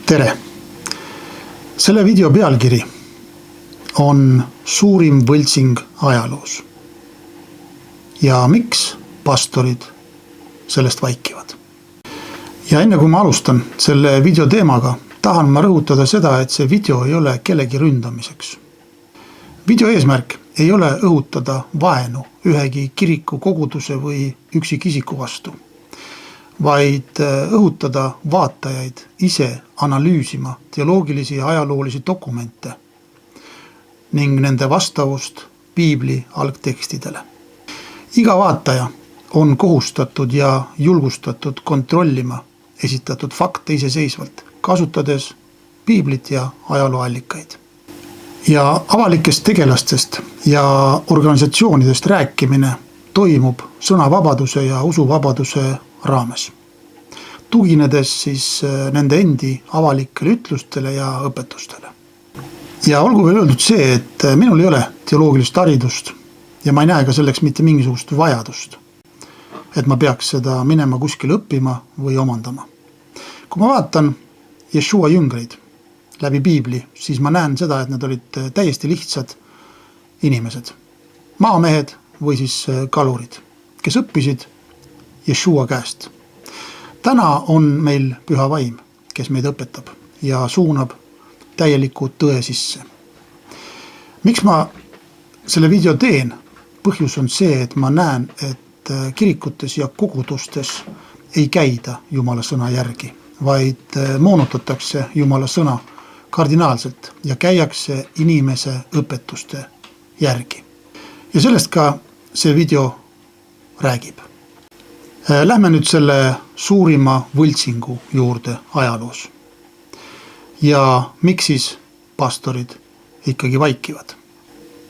Tere! Selle video pealkiri on suurim võltsing ajaloos. Ja miks pastorid sellest vaikivad? Ja enne kui ma alustan selle video teemaga, tahan ma rõhutada seda, et see video ei ole kellegi ründamiseks. Video eesmärk ei ole õhutada vaenu ühegi kiriku, koguduse või üksikisiku vastu, vaid õhutada vaatajaid ise analüüsima teoloogilisi ja ajaloolisi dokumente ning nende vastavust piibli algtekstidele. Iga vaataja on kohustatud ja julgustatud kontrollima esitatud fakte iseseisvalt, kasutades piiblit ja ajalooallikaid. Ja avalikest tegelastest ja organisatsioonidest rääkimine toimub sõnavabaduse ja usuvabaduse raames, tuginedes siis nende endi avalikele ütlustele ja õpetustele. Ja olgu veel öeldud see, et minul ei ole teoloogilist haridust ja ma ei näe ka selleks mitte mingisugust vajadust, et ma peaks seda minema kuskil õppima või omandama. Kui ma vaatan Jeshua jüngreid läbi piibli, siis ma näen seda, et nad olid täiesti lihtsad inimesed, maamehed või siis kalurid, kes õppisid Jeshua käest. Täna on meil püha vaim, kes meid õpetab ja suunab täieliku tõe sisse. Miks ma selle video teen? Põhjus on see, et ma näen, et kirikutes ja kogudustes ei käida Jumala sõna järgi, vaid moonutatakse Jumala sõna kardinaalselt ja käiakse inimese õpetuste järgi. Ja sellest ka see video räägib. Lähme nüüd selle suurima võltsingu juurde ajaloos. Ja miks siis pastorid ikkagi vaikivad?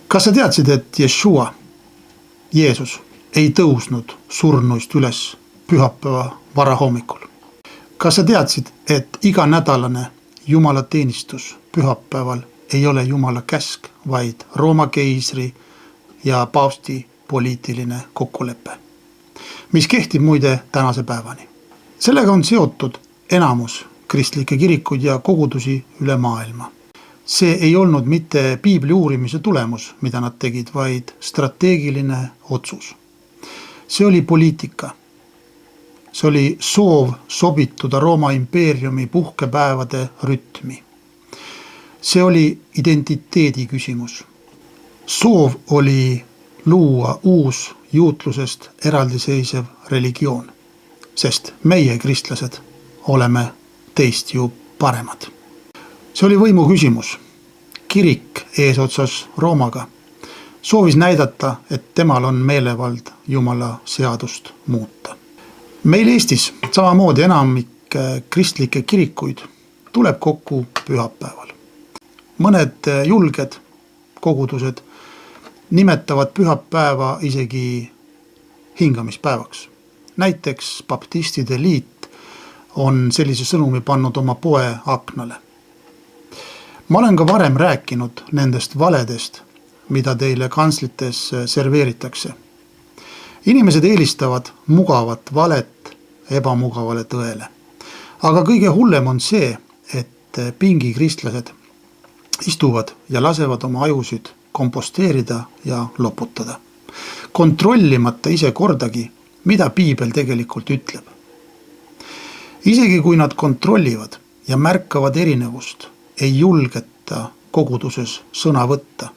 Kas sa teadsid, et Jeshua, Jeesus, ei tõusnud surnuist üles pühapäeva varahommikul? Kas sa teadsid, et iganädalane Jumala teenistus pühapäeval ei ole Jumala käsk, vaid Rooma keisri ja paavsti poliitiline kokkulepe, mis kehtib muide tänase päevani. Sellega on seotud enamus kristlikke kirikuid ja kogudusi üle maailma. See ei olnud mitte piibli uurimise tulemus, mida nad tegid, vaid strateegiline otsus. See oli poliitika. See oli soov sobituda Rooma impeeriumi puhkepäevade rütmi. See oli identiteedi küsimus. Soov oli luua uus juutlusest eraldiseisev religioon, sest meie kristlased oleme teist ju paremad. See oli võimu küsimus. Kirik eesotsas Roomaga soovis näidata, et temal on meelevald Jumala seadust muuta. Meil Eestis samamoodi enamik kristlikke kirikuid tuleb kokku pühapäeval. Mõned julged kogudused nimetavad pühapäeva isegi hingamispäevaks. Näiteks baptistide liit on sellise sõnumi pannud oma poe aknale. Ma olen ka varem rääkinud nendest valedest, mida teile kantslites serveeritakse. Inimesed eelistavad mugavat valet ebamugavale tõele. Aga kõige hullem on see, et pingikristlased istuvad ja lasevad oma ajusid komposteerida ja loputada, kontrollimata ise kordagi, mida piibel tegelikult ütleb. Isegi kui nad kontrollivad ja märkavad erinevust, ei julgeta koguduses sõna võtta.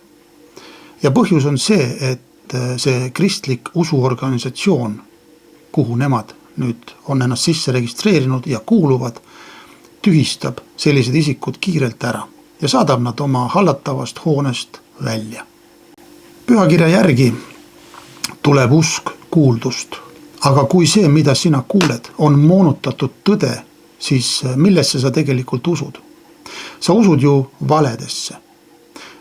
Ja põhjus on see, et see kristlik usuorganisatsioon, kuhu nemad nüüd on ennast sisse registreerinud ja kuuluvad, tühistab sellised isikud kiirelt ära ja saadab nad oma hallatavast hoonest välja. Pühakirja järgi tuleb usk kuuldust, aga kui see, mida sina kuuled, on moonutatud tõde, siis millesse sa tegelikult usud? Sa usud ju valedesse.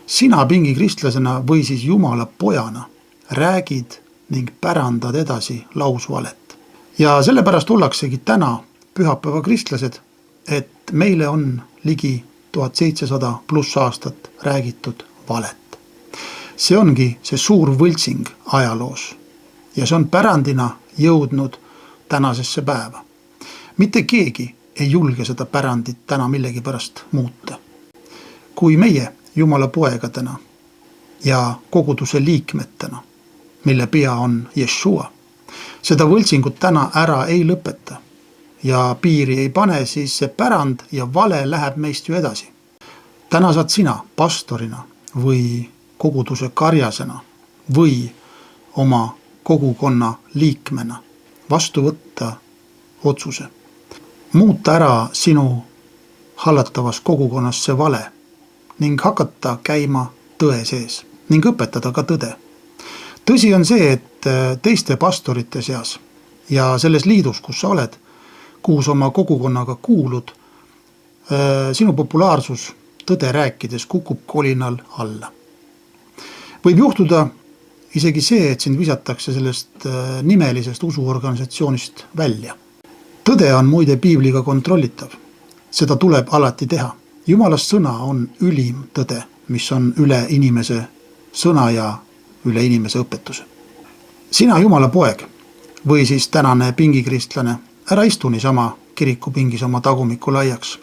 Sina pingikristlasena või siis Jumala pojana räägid ning pärandad edasi lausvalet. Ja sellepärast ollaksegi täna pühapäeva kristlased, et meile on ligi 1700 pluss aastat räägitud valet. See ongi see suur võltsing ajaloos ja see on pärandina jõudnud tänasesse päeva. Mitte keegi ei julge seda pärandit täna millegi pärast muuta. Kui meie Jumala poegadena ja koguduse liikmetena, mille pea on Jeshua, seda võltsingut täna ära ei lõpeta ja piiri ei pane, siis see pärand ja vale läheb meist ju edasi. Täna saad sina pastorina või koguduse karjasena või oma kogukonna liikmena vastu võtta otsuse. Muuta ära sinu hallatavas kogukonnas see vale ning hakata käima tõe sees ning õpetada ka tõde. Tõsi on see, et teiste pastorite seas ja selles liidus, kus sa oled, kuhu sa oma kogukonnaga kuulud, sinu populaarsus tõde rääkides kukub kolinal alla. Võib juhtuda isegi see, et sind visatakse sellest nimelisest usuorganisatsioonist välja. Tõde on muide piibliga kontrollitav. Seda tuleb alati teha. Jumalast sõna on ülim tõde, mis on üle inimese sõna ja üle inimese õpetuse. Sina Jumala poeg või siis tänane pingikristlane, ära istu niisama kirikupingis oma tagumiku laiaks.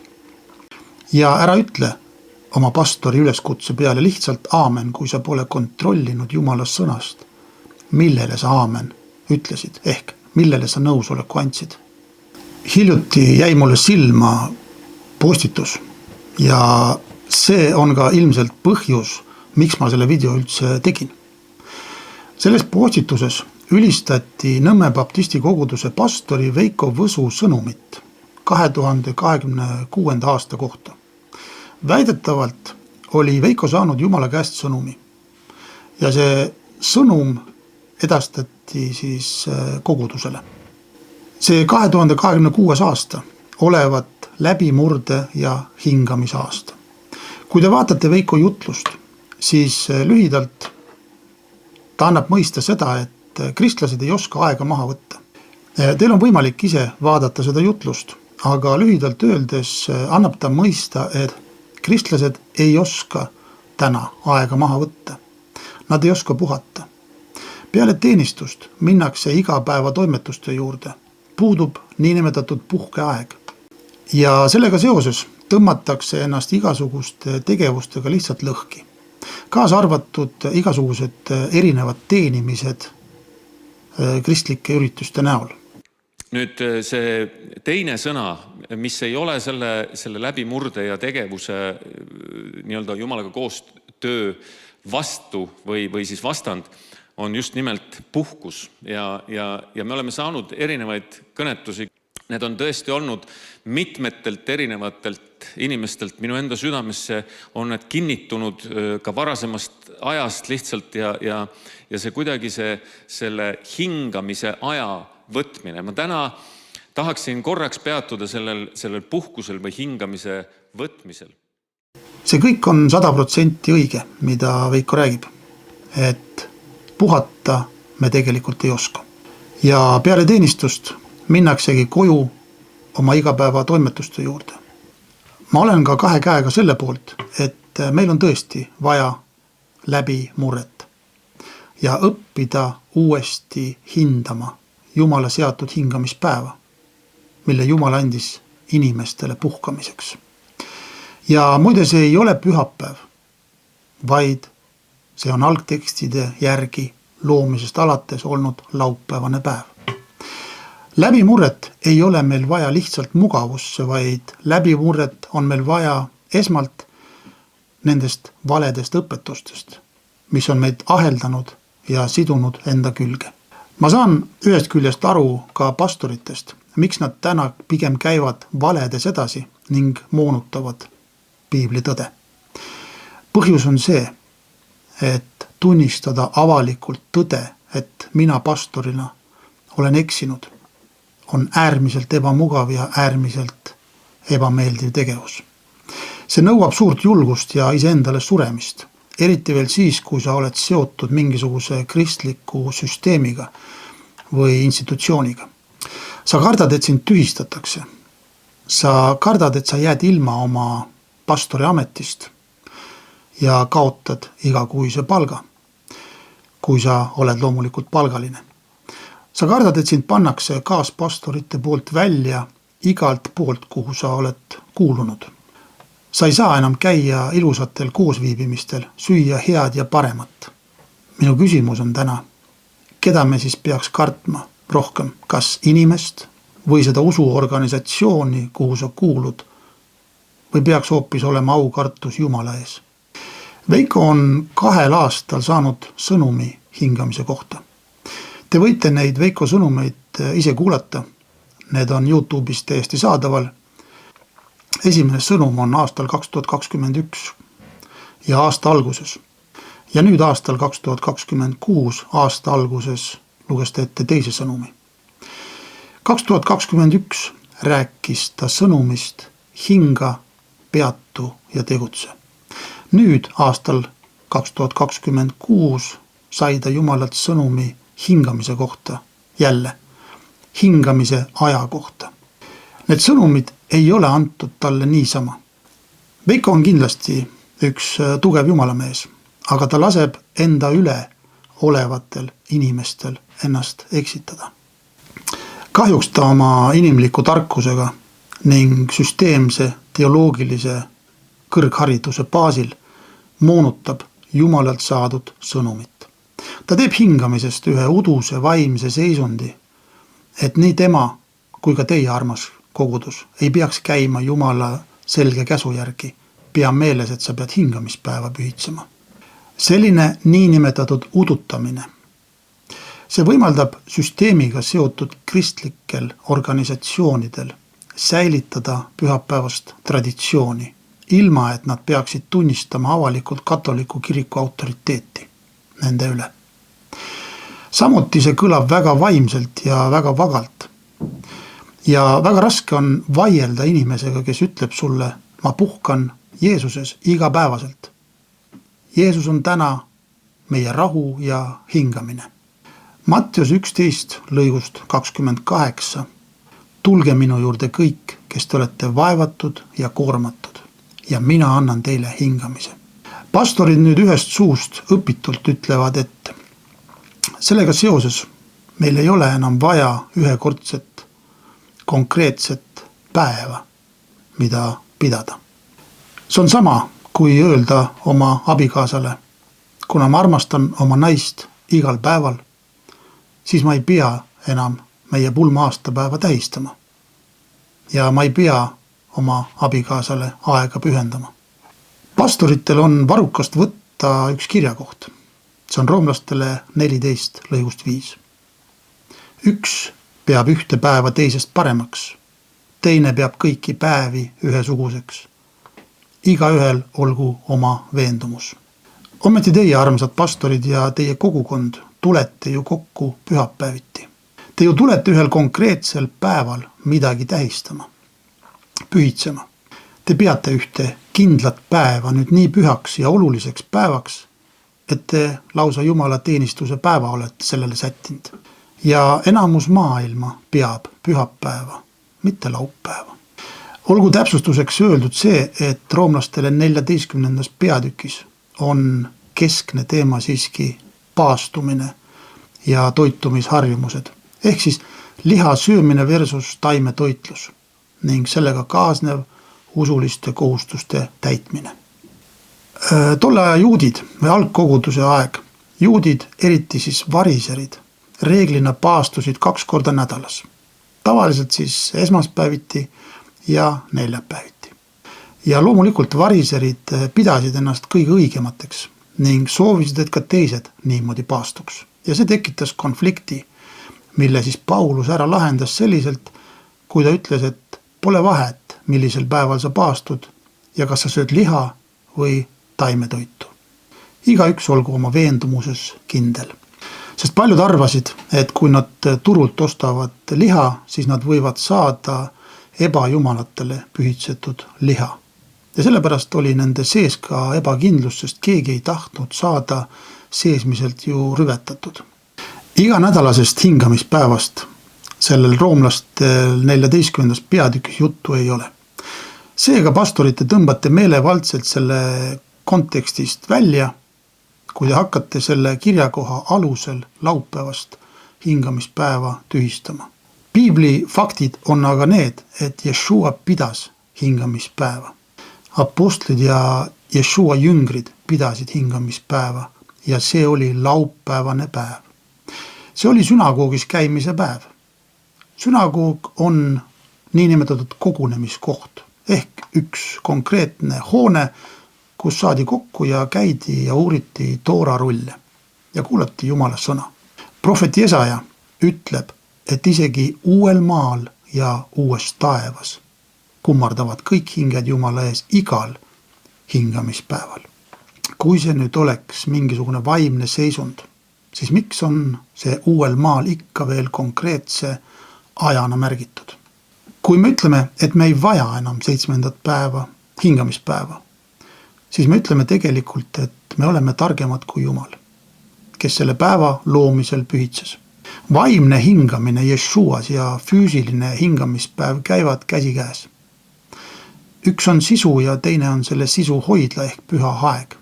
Ja ära ütle oma pastori üleskutse peale lihtsalt aamen, kui sa pole kontrollinud Jumalast sõnast, millele sa aamen ütlesid, ehk millele sa nõusoleku andsid. Hiljuti jäi mulle silma postitus ja see on ka ilmselt põhjus, miks ma selle video üldse tegin. Selles postituses ülistati Nõmme baptisti koguduse pastori Veiko Võsu sõnumit 2026. aasta kohta. Väidetavalt oli Veiko saanud Jumala käest sõnumi ja see sõnum edastati siis kogudusele. See 2026. aasta olevat läbimurde ja hingamise aasta. Kui te vaatate Veiko jutlust, siis lühidalt ta annab mõista seda, et kristlased ei oska aega maha võtta. Teil on võimalik ise vaadata seda jutlust, aga lühidalt öeldes annab ta mõista, et kristlased ei oska täna aega maha võtta. Nad ei oska puhata. Peale teenistust minnakse igapäeva toimetuste juurde. Puudub niinimetatud puhkeaeg. Ja sellega seoses tõmmatakse ennast igasuguste tegevustega lihtsalt lõhki. Kaasa arvatud igasugused erinevad teenimised kristlike ürituste näol. Nüüd see teine sõna, mis ei ole selle läbimurde ja tegevuse nii-öelda Jumalaga koostöö vastu või siis vastand, on just nimelt puhkus. Ja me oleme saanud erinevaid kõnetusi. Need on tõesti olnud mitmetelt erinevatelt inimestelt. Minu enda südamesse on need kinnitunud ka varasemast ajast lihtsalt ja see kuidagi selle hingamise aja võtmine. Ma täna tahaksin korraks peatuda sellel puhkusel või hingamise võtmisel. See kõik on 100% õige, mida Veiko räägib, et puhata me tegelikult ei oska. Ja peale teenistust minnaksegi koju oma igapäeva toimetuste juurde. Ma olen ka kahe käega selle poolt, et meil on tõesti vaja läbi murret ja õppida uuesti hindama Jumala seatud hingamispäeva, mille Jumal andis inimestele puhkamiseks. Ja muide see ei ole pühapäev, vaid see on algtekstide järgi loomisest alates olnud laupäevane päev. Läbimurret ei ole meil vaja lihtsalt mugavusse, vaid läbimurret on meil vaja esmalt nendest valedest õpetustest, mis on meid aheldanud ja sidunud enda külge. Ma saan ühest küljest aru ka pastoritest, miks nad täna pigem käivad valedes edasi ning moonutavad piibli tõde. Põhjus on see, et tunnistada avalikult tõde, et mina pastorina olen eksinud, on äärmiselt ebamugav ja äärmiselt ebameeldiv tegevus. See nõuab suurt julgust ja iseendale suremist, eriti veel siis, kui sa oled seotud mingisuguse kristliku süsteemiga või institutsiooniga. Sa kardad, et sind tühistatakse. Sa kardad, et sa jääd ilma oma pastori ametist ja kaotad igakuise palga, kui sa oled loomulikult palgaline. Sa kardad, et sind pannakse kaaspastorite poolt välja igalt poolt, kuhu sa oled kuulunud. Sa ei saa enam käia ilusatel koosviibimistel, süüa head ja paremat. Minu küsimus on täna, keda me siis peaks kartma rohkem, kas inimest või seda usuorganisatsiooni, kuhu sa kuulud, või peaks hoopis olema aukartus Jumala ees. Veiko on 2 aastal saanud sõnumi hingamise kohta. Te võite neid Veiko sõnumeid ise kuulata. Need on YouTube'is täiesti saadaval. Esimene sõnum on aastal 2021 ja aasta alguses. Ja nüüd aastal 2026 aasta alguses luges ta ette teise sõnumi. 2021 rääkis ta sõnumist hinga, peatu ja tegutse. Nüüd aastal 2026 sai ta Jumalalt sõnumi hingamise kohta, jälle hingamise aja kohta. Need sõnumid ei ole antud talle niisama. Veiko on kindlasti üks tugev jumalamees, aga ta laseb enda üle olevatel inimestel ennast eksitada. Kahjuks ta oma inimliku tarkusega ning süsteemse teoloogilise kõrghariduse baasil moonutab Jumalalt saadud sõnumit. Ta teeb hingamisest ühe uduse vaimse seisundi, et nii tema kui ka teie armas kogudus ei peaks käima Jumala selge käsu järgi. Pea meeles, et sa pead hingamispäeva pühitsema. Selline niinimetatud udutamine. See võimaldab süsteemiga seotud kristlikel organisatsioonidel säilitada pühapäevast traditsiooni, ilma et nad peaksid tunnistama avalikult katoliku kiriku autoriteeti nende üle. Samuti see kõlab väga vaimselt ja väga vagalt. Ja väga raske on vaielda inimesega, kes ütleb sulle, ma puhkan Jeesuses igapäevaselt. Jeesus on täna meie rahu ja hingamine. Mattius 11 lõigust 28. Tulge minu juurde kõik, kes te olete vaevatud ja koormatud, ja mina annan teile hingamise. Pastorid nüüd ühest suust õpitult ütlevad, et sellega seoses meil ei ole enam vaja ühekordset konkreetset päeva, mida pidada. See on sama, kui öelda oma abikaasale, kuna ma armastan oma naist igal päeval, siis ma ei pea enam meie pulma aastapäeva tähistama. Ja ma ei pea oma abikaasale aega pühendama. Pastoritel on varukast võtta üks kirjakoht. See on roomlastele 14 lõigust 5. Üks peab ühte päeva teisest paremaks. Teine peab kõiki päevi ühesuguseks. Igaühel olgu oma veendumus. Ometi teie, armsad pastorid ja teie kogukond, tulete ju kokku pühapäeviti. Te ju tulete ühel konkreetsel päeval midagi tähistama, pühitsema. Te peate ühte kindlat päeva nüüd nii pühaks ja oluliseks päevaks, et te lausa Jumala teenistuse päeva olete sellele sättinud. Ja enamus maailma peab pühapäeva, mitte laupäeva. Olgu täpsustuseks öeldud see, et roomlastele 14. peatükis on keskne teema siiski paastumine ja toitumisharjumused. Ehk siis liha söömine versus taimetoitlus ning sellega kaasnev usuliste kohustuste täitmine. Tolle aja juudid või algkoguduse aeg, juudid, eriti siis variserid, reeglina paastusid 2 korda nädalas. Tavaliselt siis esmaspäeviti ja neljapäeviti. Ja loomulikult variserid pidasid ennast kõige õigemateks ning soovisid, et ka teised niimoodi paastuks. Ja see tekitas konflikti, mille siis Paulus ära lahendas selliselt, kui ta ütles, et pole vahet, millisel päeval sa paastud ja kas sa sööd liha või taimetoitu. Igaüks olgu oma veendumuses kindel. Sest paljud arvasid, et kui nad turult ostavad liha, siis nad võivad saada ebajumalatele pühitsetud liha. Ja sellepärast oli nende sees ka ebakindlus, sest keegi ei tahtnud saada seesmiselt ju rüvetatud. Iga nädalasest hingamispäevast sellel roomlastel 14. peatükis juttu ei ole. Seega pastorite tõmbate meelevaldselt selle kontekstist välja, kui te hakkate selle kirjakoha alusel laupäevast hingamispäeva tühistama. Piibli faktid on aga need, et Jeshua pidas hingamispäeva. Apostlid ja Jeshua jüngrid pidasid hingamispäeva ja see oli laupäevane päev. See oli sünagoogis käimise päev. Sünagoog on niinimetatud kogunemiskoht ehk üks konkreetne hoone, kus saadi kokku ja käidi ja uuriti toorarulle ja kuulati Jumala sõna. Prohvet Jesaja ütleb, et isegi uuel maal ja uues taevas kummardavad kõik hinged Jumala ees igal hingamispäeval. Kui see nüüd oleks mingisugune vaimne seisund, siis miks on see uuel maal ikka veel konkreetse ajana märgitud? Kui me ütleme, et me ei vaja enam 7. päeva, hingamispäeva, siis me ütleme tegelikult, et me oleme targemad kui Jumal, kes selle päeva loomisel pühitses. Vaimne hingamine Jeshuas ja füüsiline hingamispäev käivad käsikäes. Üks on sisu ja teine on selle sisu hoidla ehk püha aeg.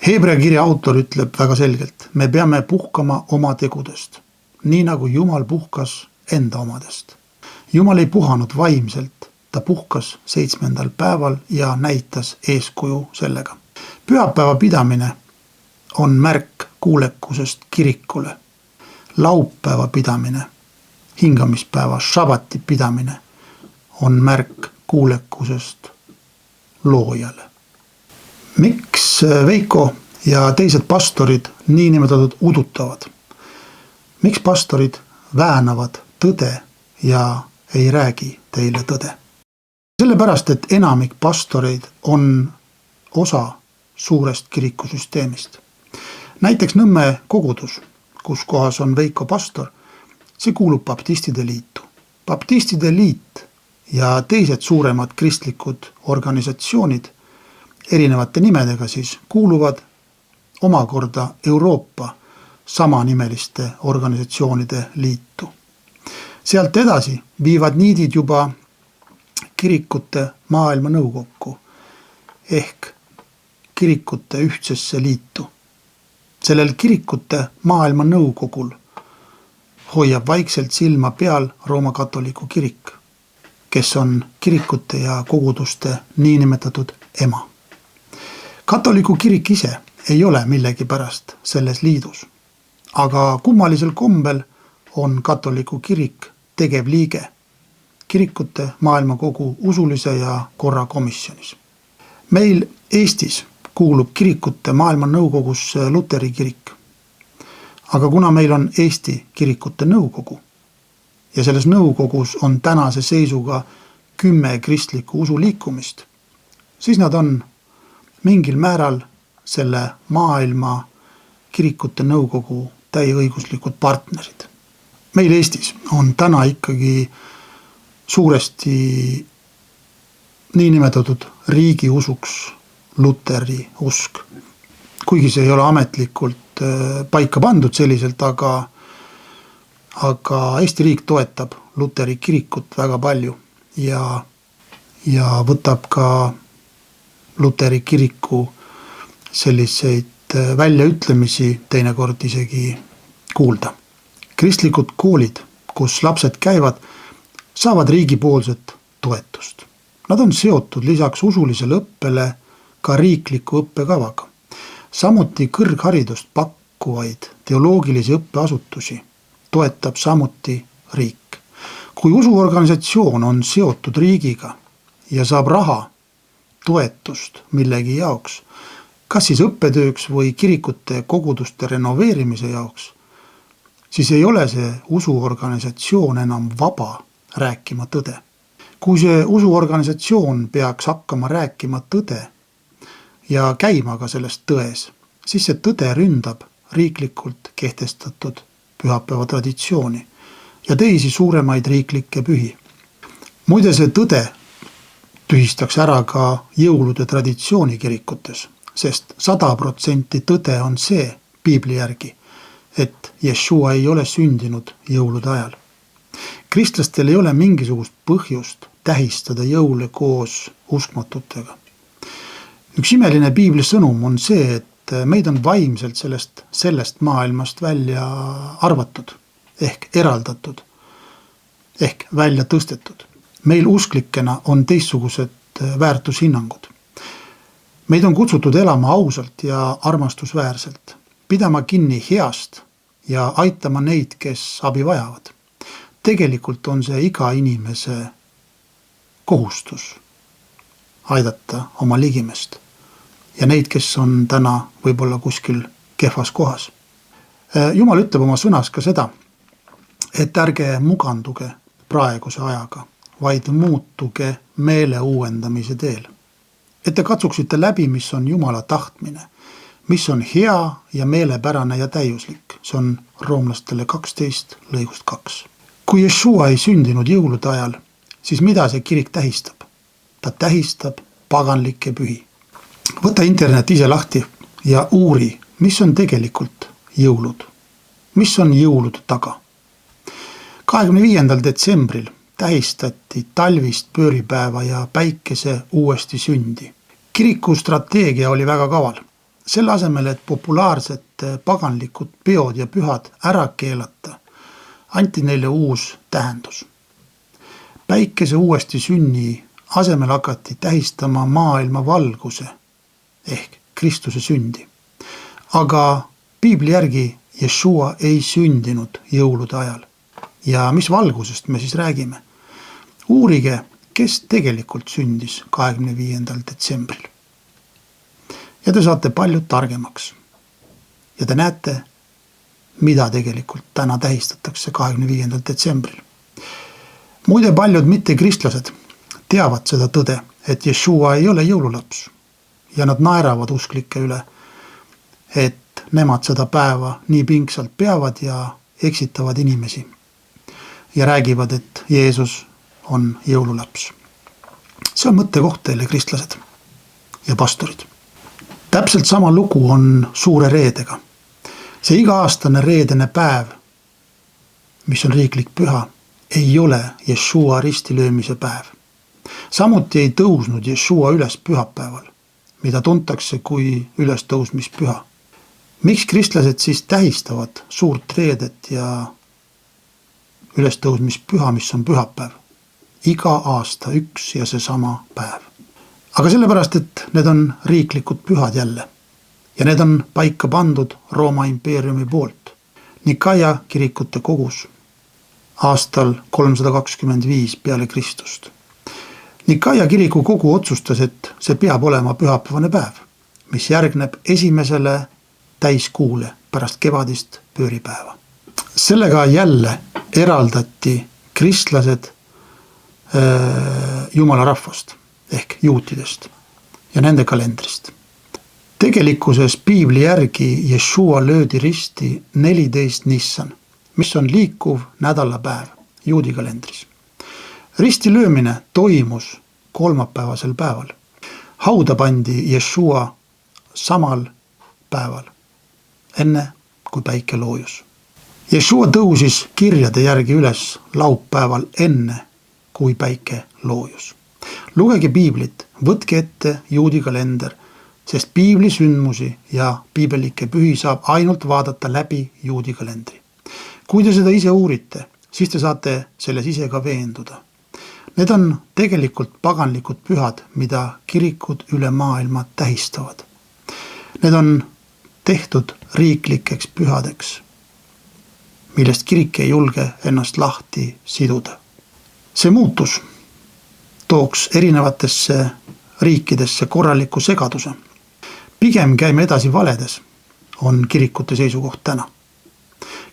Hebrea kirja autor ütleb väga selgelt, me peame puhkama oma tegudest, nii nagu Jumal puhkas enda omadest. Jumal ei puhanud vaimselt, ta puhkas 7. päeval ja näitas eeskuju sellega. Pühapäeva pidamine on märk kuulekusest kirikule. Laupäeva pidamine, hingamispäeva, šabati pidamine on märk kuulekusest loojale. Miks Veiko ja teised pastorid niinimetatud udutavad? Miks pastorid väänavad tõde ja ei räägi teile tõde? Sellepärast, et enamik pastoreid on osa suurest kirikusüsteemist. Näiteks Nõmme kogudus, kus kohas on Veiko pastor, see kuulub baptistide liitu. Baptistide liit ja teised suuremad kristlikud organisatsioonid, erinevate nimedega siis, kuuluvad omakorda Euroopa samanimeliste organisatsioonide liitu. Sealt edasi viivad niidid juba kirikute maailma nõukokku ehk kirikute ühtsesse liitu. Sellel kirikute maailma nõukogul hoiab vaikselt silma peal Rooma katoliku kirik, kes on kirikute ja koguduste niinimetatud ema. Katoliku kirik ise ei ole millegipärast selles liidus, aga kummalisel kombel on katoliku kirik tegevliige kirikute maailmakogu usulise ja korrakomisjonis. Meil Eestis kuulub kirikute maailma nõukogusse Luteri kirik. Aga kuna meil on Eesti kirikute nõukogu ja selles nõukogus on tänase seisuga 10 kristlikku usuliikumist, siis nad on mingil määral selle maailma kirikute nõukogu täieõiguslikud partnerid. Meil Eestis on täna ikkagi suuresti niinimetatud riigi usuks Luteri usk. Kuigi see ei ole ametlikult paika pandud selliselt, aga Eesti riik toetab Luteri kirikut väga palju ja võtab ka Luteri kiriku selliseid väljaütlemisi teinekord isegi kuulda. Kristlikud koolid, kus lapsed käivad, saavad riigipoolset toetust. Nad on seotud lisaks usulisele õppele ka riikliku õppekavaga. Samuti kõrgharidust pakkuvaid teoloogilisi õppeasutusi toetab samuti riik. Kui usuorganisatsioon on seotud riigiga ja saab raha, toetust millegi jaoks, kas siis õppetööks või kirikute koguduste renoveerimise jaoks, siis ei ole see usuorganisatsioon enam vaba rääkima tõde. Kui see usuorganisatsioon peaks hakkama rääkima tõde ja käima ka sellest tões, siis see tõde ründab riiklikult kehtestatud pühapäeva traditsiooni ja teisi suuremaid riiklikke pühi. Muide, see tõde tühistaks ära ka jõulude traditsiooni kirikutes, sest 100% tõde on see Piibli järgi, et Jeshua ei ole sündinud jõulude ajal. Kristlastel ei ole mingisugust põhjust tähistada jõule koos uskmatutega. Üks imeline Piibli sõnum on see, et meid on vaimselt sellest maailmast välja arvatud ehk eraldatud. ehk välja tõstetud. Meil usklikena on teistsugused väärtushinnangud. Meid on kutsutud elama ausalt ja armastusväärselt, pidama kinni heast ja aitama neid, kes abi vajavad. Tegelikult on see iga inimese kohustus aidata oma ligimest ja neid, kes on täna võib-olla kuskil kehvas kohas. Jumal ütleb oma sõnas ka seda, et ärge muganduge praeguse ajaga, vaid muutuge meele uuendamise teel. Et te katsuksite läbi, mis on Jumala tahtmine, mis on hea ja meelepärane ja täiuslik. See on roomlastele 12 lõigust 2. Kui Jeshua ei sündinud jõulude ajal, siis mida see kirik tähistab? Ta tähistab paganlikke pühi. Võta internet ise lahti ja uuri, mis on tegelikult jõulud. Mis on jõulude taga? 25. detsembril tähistati talvist pööripäeva ja päikese uuesti sündi. Kiriku strateegia oli väga kaval. Selle asemel, et populaarsed paganlikud peod ja pühad ära keelata, anti neile uus tähendus. Päikese uuesti sünni asemel hakati tähistama maailma valguse ehk Kristuse sündi. Aga piibli järgi Jeshua ei sündinud jõulude ajal. Ja mis valgusest me siis räägime? Uurige, kes tegelikult sündis 25. detsembril. Ja te saate palju targemaks. Ja te näete, mida tegelikult täna tähistatakse 25. detsembril. Muide, paljud mittekristlased teavad seda tõde, et Jeshua ei ole jõululaps ja nad naeravad usklike üle, et nemad seda päeva nii pingsalt peavad ja eksitavad inimesi ja räägivad, et Jeesus on jõululaps. See on mõttekoht teile, kristlased ja pastorid. Täpselt sama lugu on suure reedega. See iga-aastane reedene päev, mis on riiklik püha, ei ole Jeshua ristilöömise päev. Samuti ei tõusnud Jeshua üles pühapäeval, mida tuntakse kui ülestõusmispüha. Miks kristlased siis tähistavad suurt reedet ja ülestõusmispüha, mis on pühapäev? Iga aasta üks ja seesama päev. Aga sellepärast, et need on riiklikud pühad jälle ja need on paika pandud Rooma impeeriumi poolt. Nikaia kirikute kogus aastal 325 peale Kristust. Nikaia kiriku kogu otsustas, et see peab olema pühapäevane päev, mis järgneb esimesele täiskuule pärast kevadist pööripäeva. Sellega jälle eraldati kristlased Jumala rahvast ehk juutidest ja nende kalendrist. Tegelikkuses piibli järgi Jeshua löödi risti 14 Nissan, mis on liikuv nädalapäev juudi kalendris. Risti löömine toimus kolmapäevasel päeval. Hauda pandi Jeshua samal päeval, enne kui päike loojus. Jeshua tõusis kirjade järgi üles laupäeval enne, kui päike loojus. Lugege piiblit, võtke ette juudi kalender, sest piibli sündmusi ja piibelikke pühi saab ainult vaadata läbi juudi kalendri. Kui te seda ise uurite, siis te saate selles ise ka veenduda. Need on tegelikult paganlikud pühad, mida kirikud üle maailma tähistavad. Need on tehtud riiklikeks pühadeks, millest kirik ei julge ennast lahti siduda. See muutus tooks erinevatesse riikidesse korraliku segaduse. Pigem käime edasi valedes, on kirikute seisukoht täna.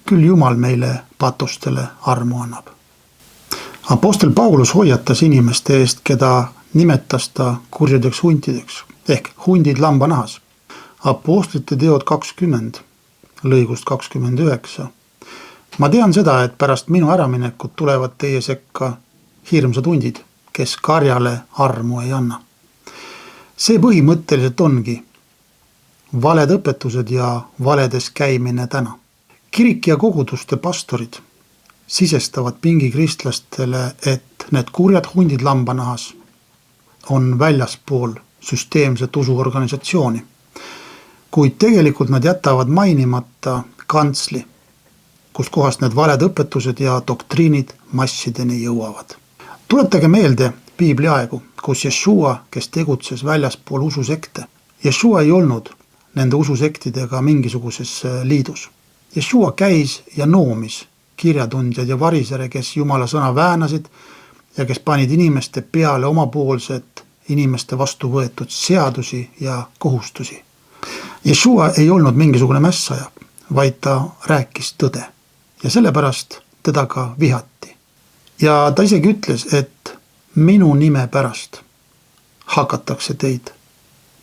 Küll Jumal meile patustele armu annab. Apostel Paulus hoiatas inimeste eest, keda nimetas ta kurjadeks huntideks, ehk hundid lambanahas. Apostlite teod 20, lõigust 29. Ma tean seda, et pärast minu äraminekut tulevad teie sekka hirmsad hundid, kes karjale armu ei anna. See põhimõtteliselt ongi valed õpetused ja valedes käimine täna. Kirik ja koguduste pastorid sisestavad pingikristlastele, et need kurjad hundid lambanahas on väljaspool süsteemset usuorganisatsiooni. Kuid tegelikult nad jätavad mainimata kantsli, kust kohast need valed õpetused ja doktriinid massideni jõuavad. Tuletage meelde piibli aegu, kus Jeshua, kes tegutses väljaspool ususekte. Jeshua ei olnud nende ususektidega mingisuguses liidus. Jeshua käis ja noomis kirjatundjad ja varisere, kes Jumala sõna väänasid ja kes panid inimeste peale omapoolsed inimeste vastu võetud seadusi ja kohustusi. Jeshua ei olnud mingisugune mässaja, vaid ta rääkis tõde ja sellepärast teda ka vihati. Ja ta isegi ütles, et minu nime pärast hakatakse teid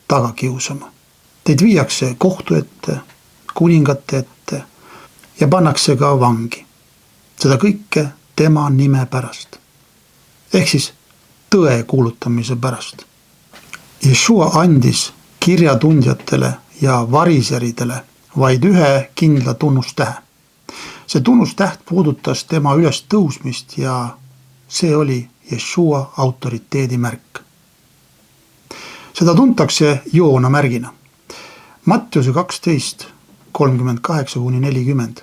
taga kiusama. Teid viiakse kohtu ette, kuningate ette ja pannakse ka vangi. Seda kõike tema nime pärast. Ehk siis tõe kuulutamise pärast. Jeshua andis kirjatundjatele ja variseridele vaid ühe kindla tunnustähe. See tunnustäht puudutas tema üles tõusmist ja see oli Jeshua autoriteedi märk. Seda tuntakse Joona märgina. Mattiuse 12, 38-40.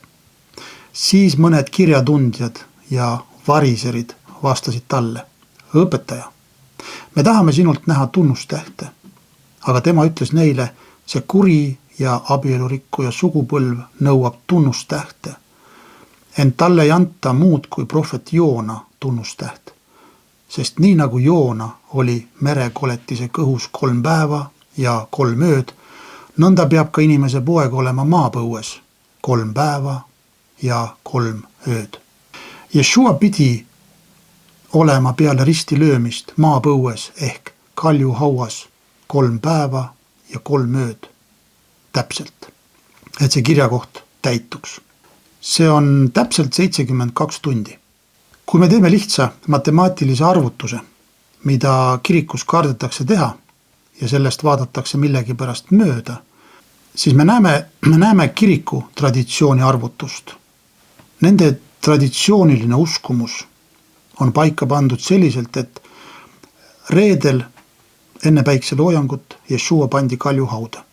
Siis mõned kirjatundjad ja variserid vastasid talle. Õpetaja, me tahame sinult näha tunnustähte, aga tema ütles neile, see kuri ja abielurikkuja sugupõlv nõuab tunnustähte. Ent talle ei anta muud kui prohvet Joona tunnustäht, sest nii nagu Joona oli merekoletise kõhus 3 päeva ja 3 ööd, nõnda peab ka inimese poeg olema maapõues 3 päeva ja 3 ööd. Jeshua pidi olema peale risti löömist maapõues ehk kaljuhauas 3 päeva ja 3 ööd. Täpselt, et see kirjakoht täituks. See on täpselt 72 tundi. Kui me teeme lihtsa matemaatilise arvutuse, mida kirikus kardetakse teha ja sellest vaadatakse millegi pärast mööda, siis me näeme kiriku traditsiooni arvutust. Nende traditsiooniline uskumus on paika pandud selliselt, et reedel enne päikseloojangut Jeshua pandi kaljuhauda.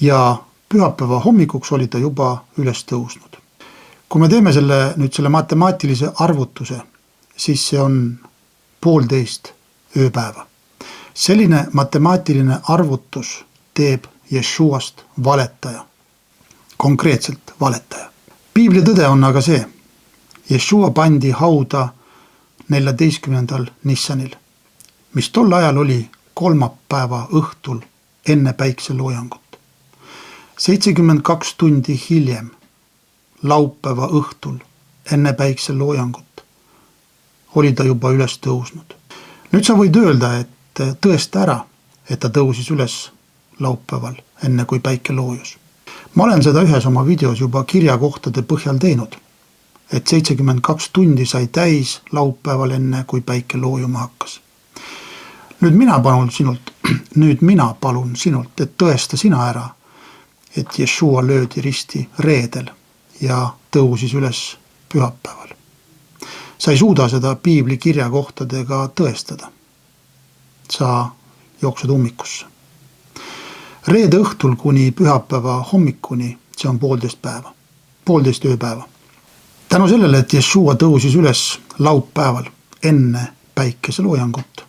Ja pühapäeva hommikuks oli ta juba üles tõusnud. Kui me teeme selle matemaatilise arvutuse, siis see on 1,5 ööpäeva. Selline matemaatiline arvutus teeb Jeshuast valetaja. Konkreetselt valetaja. Piibli tõde on aga see. Jeshua pandi hauda 14. Nissanil, mis tol ajal oli kolmapäeva õhtul enne päikseloojangut. 72 tundi hiljem, laupäeva õhtul enne päikseloojangut, oli ta juba üles tõusnud. Nüüd sa võid öelda, et tõesta ära, et ta tõusis üles laupäeval enne kui päike loojus. Ma olen seda ühes oma videos juba kirjakohtade põhjal teinud, et 72 tundi sai täis laupäeval enne kui päike loojuma hakkas. Nüüd mina palun sinult, et tõesta sina ära, et Jeshua löödi risti reedel ja tõusis üles pühapäeval. Sa ei suuda seda piibli kirjakohtadega tõestada. Sa jooksed ummikusse. Reede õhtul kuni pühapäeva hommikuni, see on 1,5 päeva, 1,5 ööpäeva. Tänu sellele, et Jeshua tõusis üles laupäeval enne päikeseloojangut,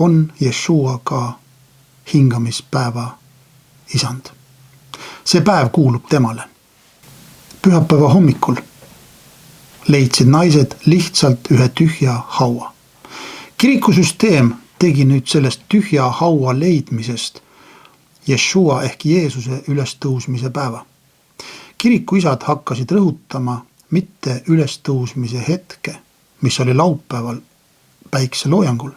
on Jeshua ka hingamispäeva isand. See päev kuulub temale. Pühapäeva hommikul leidsid naised lihtsalt ühe tühja haua. Kirikusüsteem tegi nüüd sellest tühja haua leidmisest Jeshua ehk Jeesuse ülestõusmise päeva. Kirikuisad hakkasid rõhutama mitte ülestõusmise hetke, mis oli laupäeval päikseloojangul,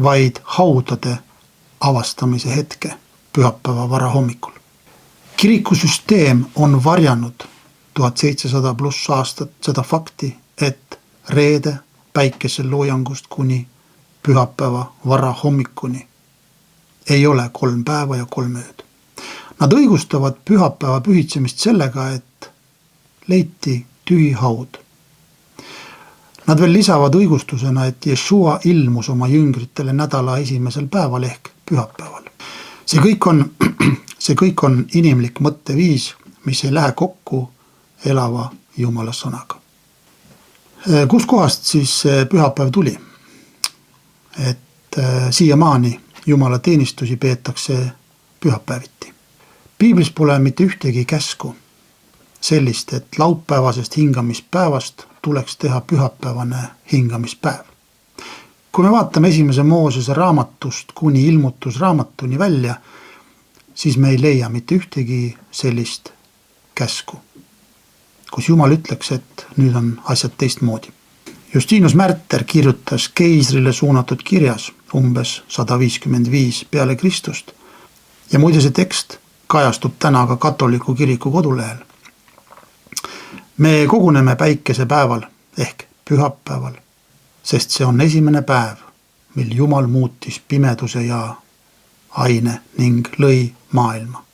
vaid haudade avastamise hetke pühapäeva varahommikul. Kirikusüsteem on varjanud 1700+ aastat seda fakti, et reede päikeseloojangust kuni pühapäeva varahommikuni ei ole 3 päeva ja 3 ööd. Nad õigustavad pühapäeva pühitsemist sellega, et leiti tühi haud. Nad veel lisavad õigustusena, et Jeshua ilmus oma jüngritele nädala esimesel päeval ehk pühapäeval. See kõik on inimlik mõtteviis, mis ei lähe kokku elava Jumala sõnaga. Kus kohast siis pühapäev tuli? Et siiamaani Jumala teenistusi peetakse pühapäeviti. Piiblis pole mitte ühtegi käsku sellist, et laupäevasest hingamispäevast tuleks teha pühapäevane hingamispäev. Kui me vaatame esimese Moosese raamatust kuni ilmutusraamatuni välja, siis me ei leia mitte ühtegi sellist käsku, kus Jumal ütleks, et nüüd on asjad teistmoodi. Justinus Märter kirjutas keisrile suunatud kirjas umbes 155 peale Kristust ja muide see tekst kajastub täna ka katoliku kiriku kodulehel. Me koguneme päikesepäeval ehk pühapäeval, sest see on esimene päev, mil Jumal muutis pimeduse ja aine ning lõi maailma.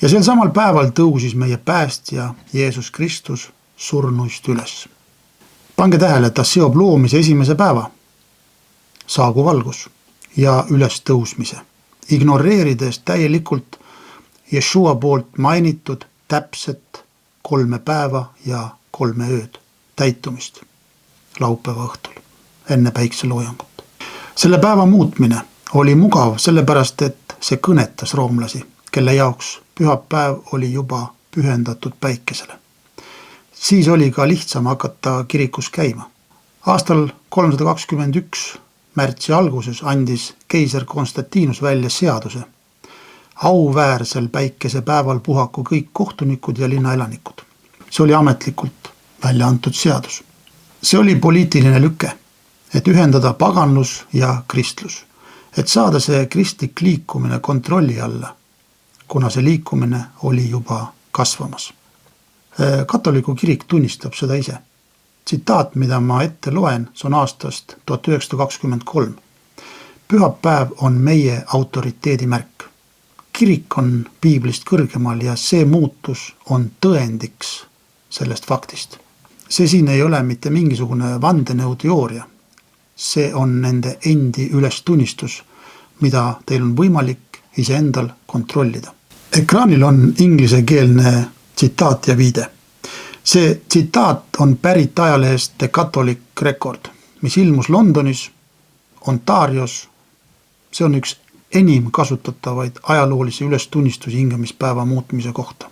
Ja sel samal päeval tõusis meie päästja Jeesus Kristus surnuist üles. Pange tähele, ta seob loomise esimese päeva, saagu valgus ja üles tõusmise, ignoreerides täielikult Jeshua poolt mainitud täpset 3 päeva ja 3 ööd täitumist laupäeva õhtul enne päikseloojangut. Selle päeva muutmine oli mugav sellepärast, et see kõnetas roomlasi, kelle jaoks pühapäev oli juba pühendatud päikesele. Siis oli ka lihtsam hakata kirikus käima. Aastal 321 märtsi alguses andis keiser Konstantinus välja seaduse. Auväärsel päikesepäeval puhaku kõik kohtunikud ja linnaelanikud. See oli ametlikult välja antud seadus. See oli poliitiline lüke, et ühendada paganlus ja kristlus, et saada see kristlik liikumine kontrolli alla, kuna see liikumine oli juba kasvamas. Katoliku kirik tunnistab seda ise. Tsitaat, mida ma ette loen, see on aastast 1923. Pühapäev on meie autoriteedi märk. Kirik on piiblist kõrgemal ja see muutus on tõendiks sellest faktist. See siin ei ole mitte mingisugune vandenõuteooria. See on nende endi ülestunnistus, mida teil on võimalik iseendal kontrollida. Ekraanil on inglisekeelne tsitaat ja viide. See tsitaat on pärit ajalehest The Catholic Record, mis ilmus Londonis, Ontarios. See on üks enim kasutatavaid ajaloolisi ülestunnistusi hingamispäeva muutmise kohta.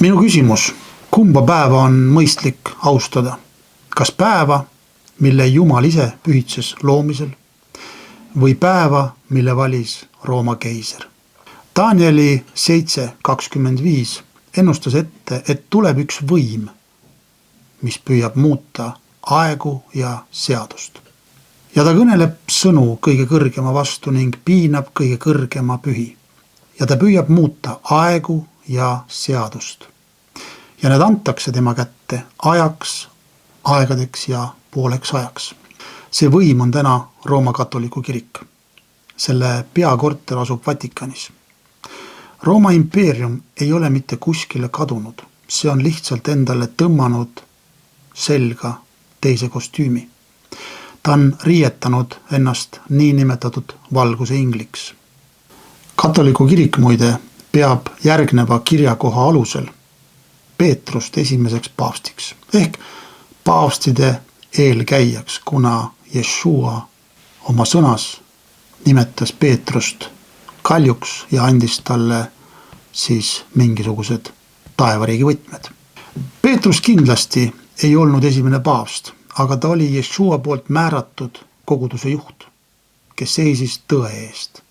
Minu küsimus, kumba päeva on mõistlik austada? Kas päeva, mille Jumal ise pühitses loomisel, või päeva, mille valis Rooma keiser? Danieli 7.25 ennustas ette, et tuleb üks võim, mis püüab muuta aegu ja seadust. Ja ta kõneleb sõnu kõige kõrgema vastu ning piinab kõige kõrgema pühi. Ja ta püüab muuta aegu ja seadust. Ja need antakse tema kätte ajaks, aegadeks ja pooleks ajaks. See võim on täna Rooma katoliku kirik. Selle peakorter asub Vatikanis. Rooma impeerium ei ole mitte kuskile kadunud. See on lihtsalt endale tõmmanud selga teise kostüümi. Ta on riietanud ennast niinimetatud valguse ingliks. Katoliku kirik muide peab järgneva kirjakoha alusel Peetrust esimeseks paavstiks ehk paavstide eelkäijaks, kuna Jeshua oma sõnas nimetas Peetrust kaljuks ja andis talle siis mingisugused taevariigi võtmed. Peetrus kindlasti ei olnud esimene paavst, aga ta oli Jeshua poolt määratud koguduse juht, kes seisis tõe eest.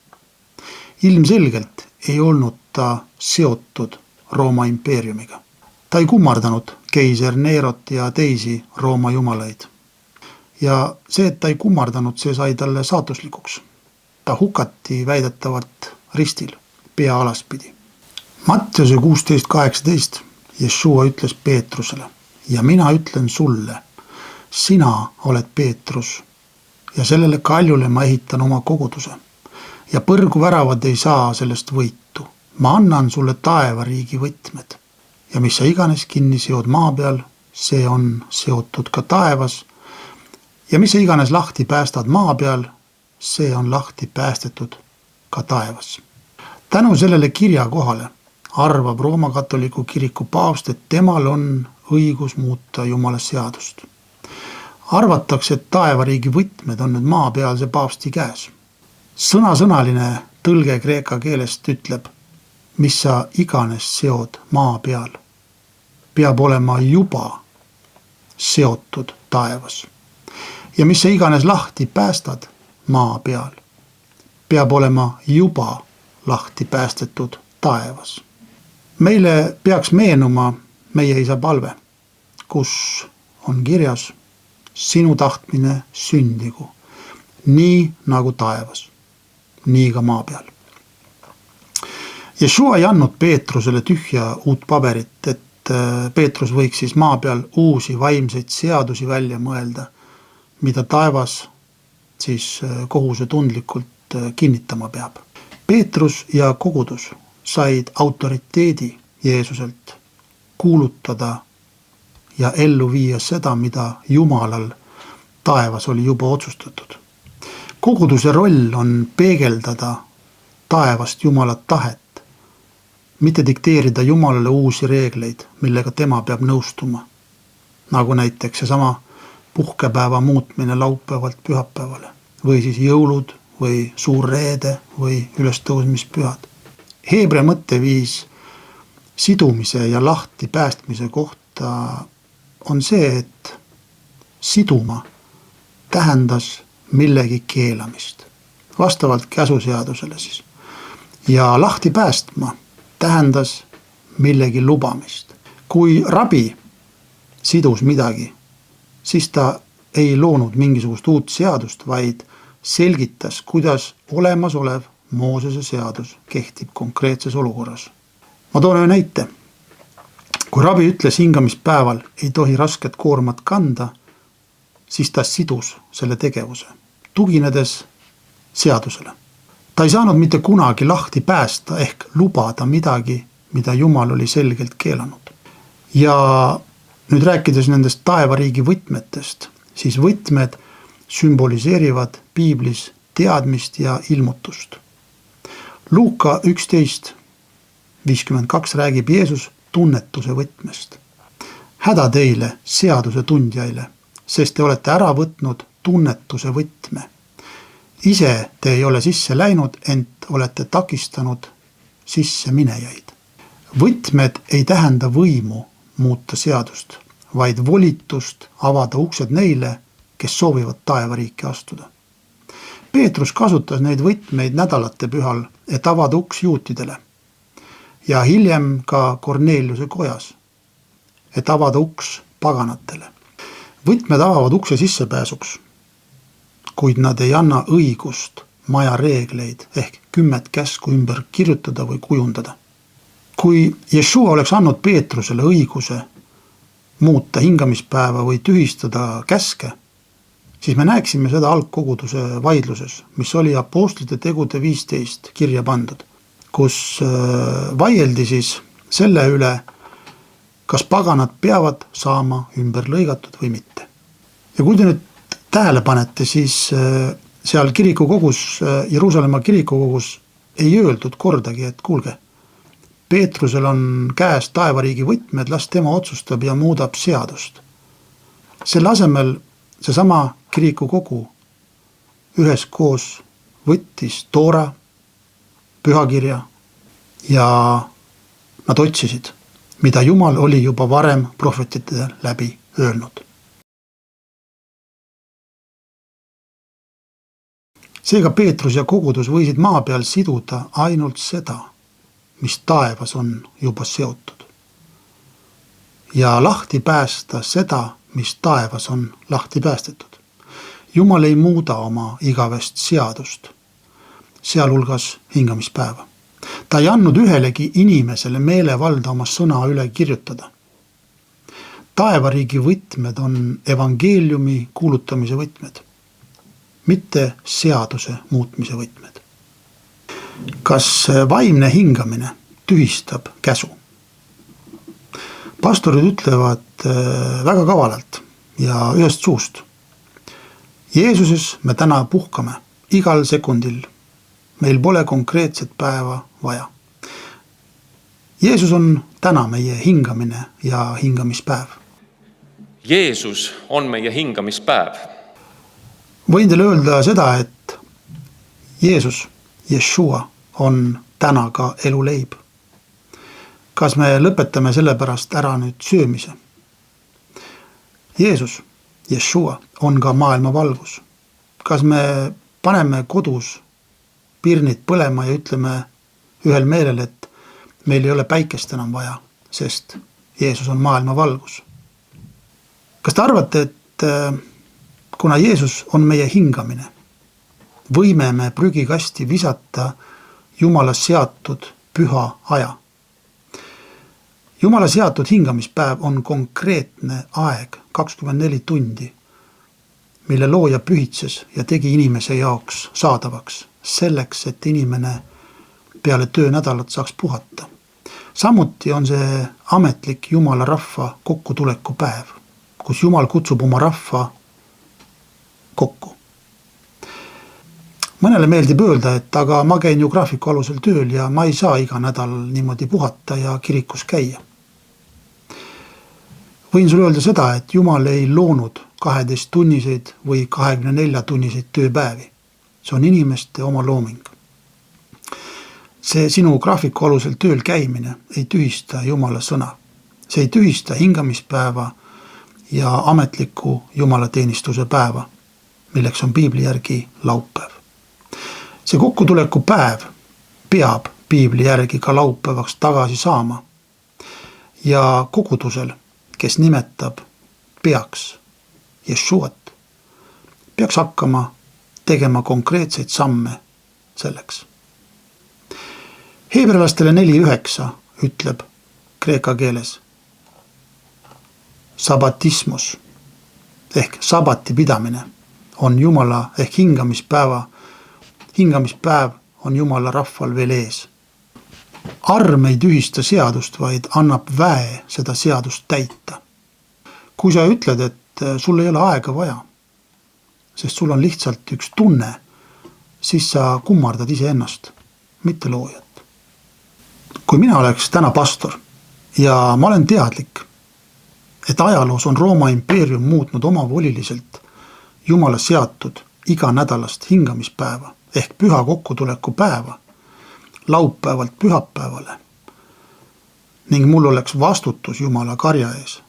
Ilmselgelt ei olnud ta seotud Rooma impeeriumiga. Ta ei kummardanud keiser Nerot ja teisi Rooma jumalaid. Ja see, et ta ei kummardanud, see sai talle saatuslikuks. Ta hukati väidetavalt ristil, pea alaspidi. Mattiuse 16.18 Jeshua ütles Peetrusele, ja mina ütlen sulle, sina oled Peetrus ja sellele kaljule ma ehitan oma koguduse ja põrguväravad ei saa sellest võitu. Ma annan sulle taevariigi võtmed ja mis sa iganes kinni seod maa peal, see on seotud ka taevas ja mis sa iganes lahti päästad maa peal, see on lahti päästetud ka taevas. Tänu sellele kirja kohale arvab Rooma katoliku kiriku paavst, et temal on õigus muuta Jumala seadust. Arvatakse, et taevariigi võtmed on nüüd maapealse paavsti käes. Sõnasõnaline tõlge kreeka keelest ütleb, mis sa iganes seod maa peal, peab olema juba seotud taevas. Ja mis sa iganes lahti päästad maa peal, peab olema juba lahti päästetud taevas. Meile peaks meenuma meie isa palve, kus on kirjas sinu tahtmine sündigu, nii nagu taevas, nii ka maa peal. Jeshua ei andnud Peetrusele tühja uut paberit, et Peetrus võiks siis maa peal uusi vaimseid seadusi välja mõelda, mida taevas siis kohusetundlikult kinnitama peab. Peetrus ja kogudus said autoriteedi Jeesuselt kuulutada ja ellu viia seda, mida Jumalal taevas oli juba otsustatud. Koguduse roll on peegeldada taevast Jumala tahet, mitte dikteerida Jumalale uusi reegleid, millega tema peab nõustuma. Nagu näiteks seesama puhkepäeva muutmine laupäevalt pühapäevale või siis jõulud või suur reede või ülestõusmispühad. Heebrea mõtteviis sidumise ja lahti päästmise kohta on see, et siduma tähendas millegi keelamist, vastavalt käsuseadusele siis. Ja lahti päästma tähendas millegi lubamist. Kui rabi sidus midagi, siis ta ei loonud mingisugust uut seadust, vaid selgitas, kuidas olemasolev Moosese seadus kehtib konkreetses olukorras. Ma toon ühe näite. Kui rabi ütles hingamispäeval ei tohi rasket koormat kanda, siis ta sidus selle tegevuse, tuginedes seadusele. Ta ei saanud mitte kunagi lahti päästa ehk lubada midagi, mida Jumal oli selgelt keelanud. Ja nüüd rääkides nendest taevariigi võtmetest, siis võtmed sümboliseerivad piiblis teadmist ja ilmutust. Luuka 11:52 räägib Jeesus tunnetuse võtmest. Häda teile, seaduse tundjaile, sest te olete ära võtnud tunnetuse võtme. Ise te ei ole sisse läinud, ent olete takistanud sisse minejaid. Võtmed ei tähenda võimu muuta seadust, vaid volitust avada uksed neile, kes soovivad taevariiki astuda. Peetrus kasutas neid võtmeid nädalate pühal, et avada uks juutidele ja hiljem ka Korneliuse kojas, et avada uks paganatele. Võtmed avavad ukse sissepääsuks, kuid nad ei anna õigust maja reegleid ehk 10 käsku ümber kirjutada või kujundada. Kui Jeshua oleks andnud Peetrusele õiguse muuta hingamispäeva või tühistada käske, siis me näeksime seda algkoguduse vaidluses, mis oli Apostlite tegude 15 kirja pandud, kus vaieldi siis selle üle, kas paganad peavad saama ümber lõigatud või mitte. Ja kui te nüüd tähele panete, siis seal kirikukogus, Jeruusalemma kirikukogus ei öeldud kordagi, et kuulge, Peetrusel on käes taevariigi võtmed, las tema otsustab ja muudab seadust. Selle asemel seesama kirikukogu üheskoos võttis Toora, pühakirja ja nad otsisid, mida Jumal oli juba varem prohvetite läbi öelnud. Seega Peetrus ja kogudus võisid maa peal siduda ainult seda, mis taevas on juba seotud. Ja lahti päästa seda, mis taevas on lahti päästetud. Jumal ei muuda oma igavest seadust, sealhulgas hingamispäeva. Ta ei andnud ühelegi inimesele meelevalda oma sõna üle kirjutada. Taevariigi võtmed on evangeeliumi kuulutamise võtmed, mitte seaduse muutmise võtmed. Kas vaimne hingamine tühistab käsu? Pastorid ütlevad väga kavalalt ja ühest suust. Jeesuses me täna puhkame igal sekundil. Meil pole konkreetset päeva vaja. Jeesus on täna meie hingamine ja hingamispäev. Jeesus on meie hingamispäev. Võin teile öelda seda, et Jeesus, Yeshua, on täna ka eluleib. Kas me lõpetame selle pärast ära nüüd söömise? Jeesus, Yeshua, on ka maailma valgus. Kas me paneme kodus pirnid põlema ja ütleme ühel meelel, et meil ei ole päikest enam vaja, sest Jeesus on maailma valgus? Kas te arvate, et kuna Jeesus on meie hingamine, võime me prügikasti visata Jumala seatud püha aja? Jumala seatud hingamispäev on konkreetne aeg, 24 tundi, mille looja pühitses ja tegi inimese jaoks saadavaks, selleks, et inimene peale töönädalat saaks puhata. Samuti on see ametlik Jumala rahva kokkutuleku päev, kus Jumal kutsub oma rahva kokku. Mõnele meeldib öelda, et aga ma käin ju graafiku alusel tööl ja ma ei saa iga nädal niimoodi puhata ja kirikus käia. Võin sulle öelda seda, et Jumal ei loonud 12-tunniseid või 24-tunniseid tööpäevi. See on inimeste oma looming. See sinu graafiku alusel tööl käimine ei tühista Jumala sõna. See ei tühista hingamispäeva ja ametliku jumalateenistuse päeva, milleks on piibli järgi laupäev. See kokkutuleku päev peab piibli järgi ka laupäevaks tagasi saama ja kogudusel, kes nimetab peaks Jeshuat, peaks hakkama tegema konkreetseid samme selleks. Hebralastele 4.9 ütleb kreeka keeles sabatismus ehk sabati pidamine on Jumala ehk hingamispäev on Jumala rahval veel ees. Arm ei tühista seadust, vaid annab väe seda seadust täita. Kui sa ütled, et sul ei ole aega vaja, sest sul on lihtsalt üks tunne, siis sa kummardad iseennast, mitte loojat. Kui mina oleks täna pastor ja ma olen teadlik, et ajaloos on Rooma impeerium muutnud omavoliliselt Jumala seatud iganädalast hingamispäeva ehk püha kokkutuleku päeva laupäevalt pühapäevale ning mul oleks vastutus Jumala karja ees,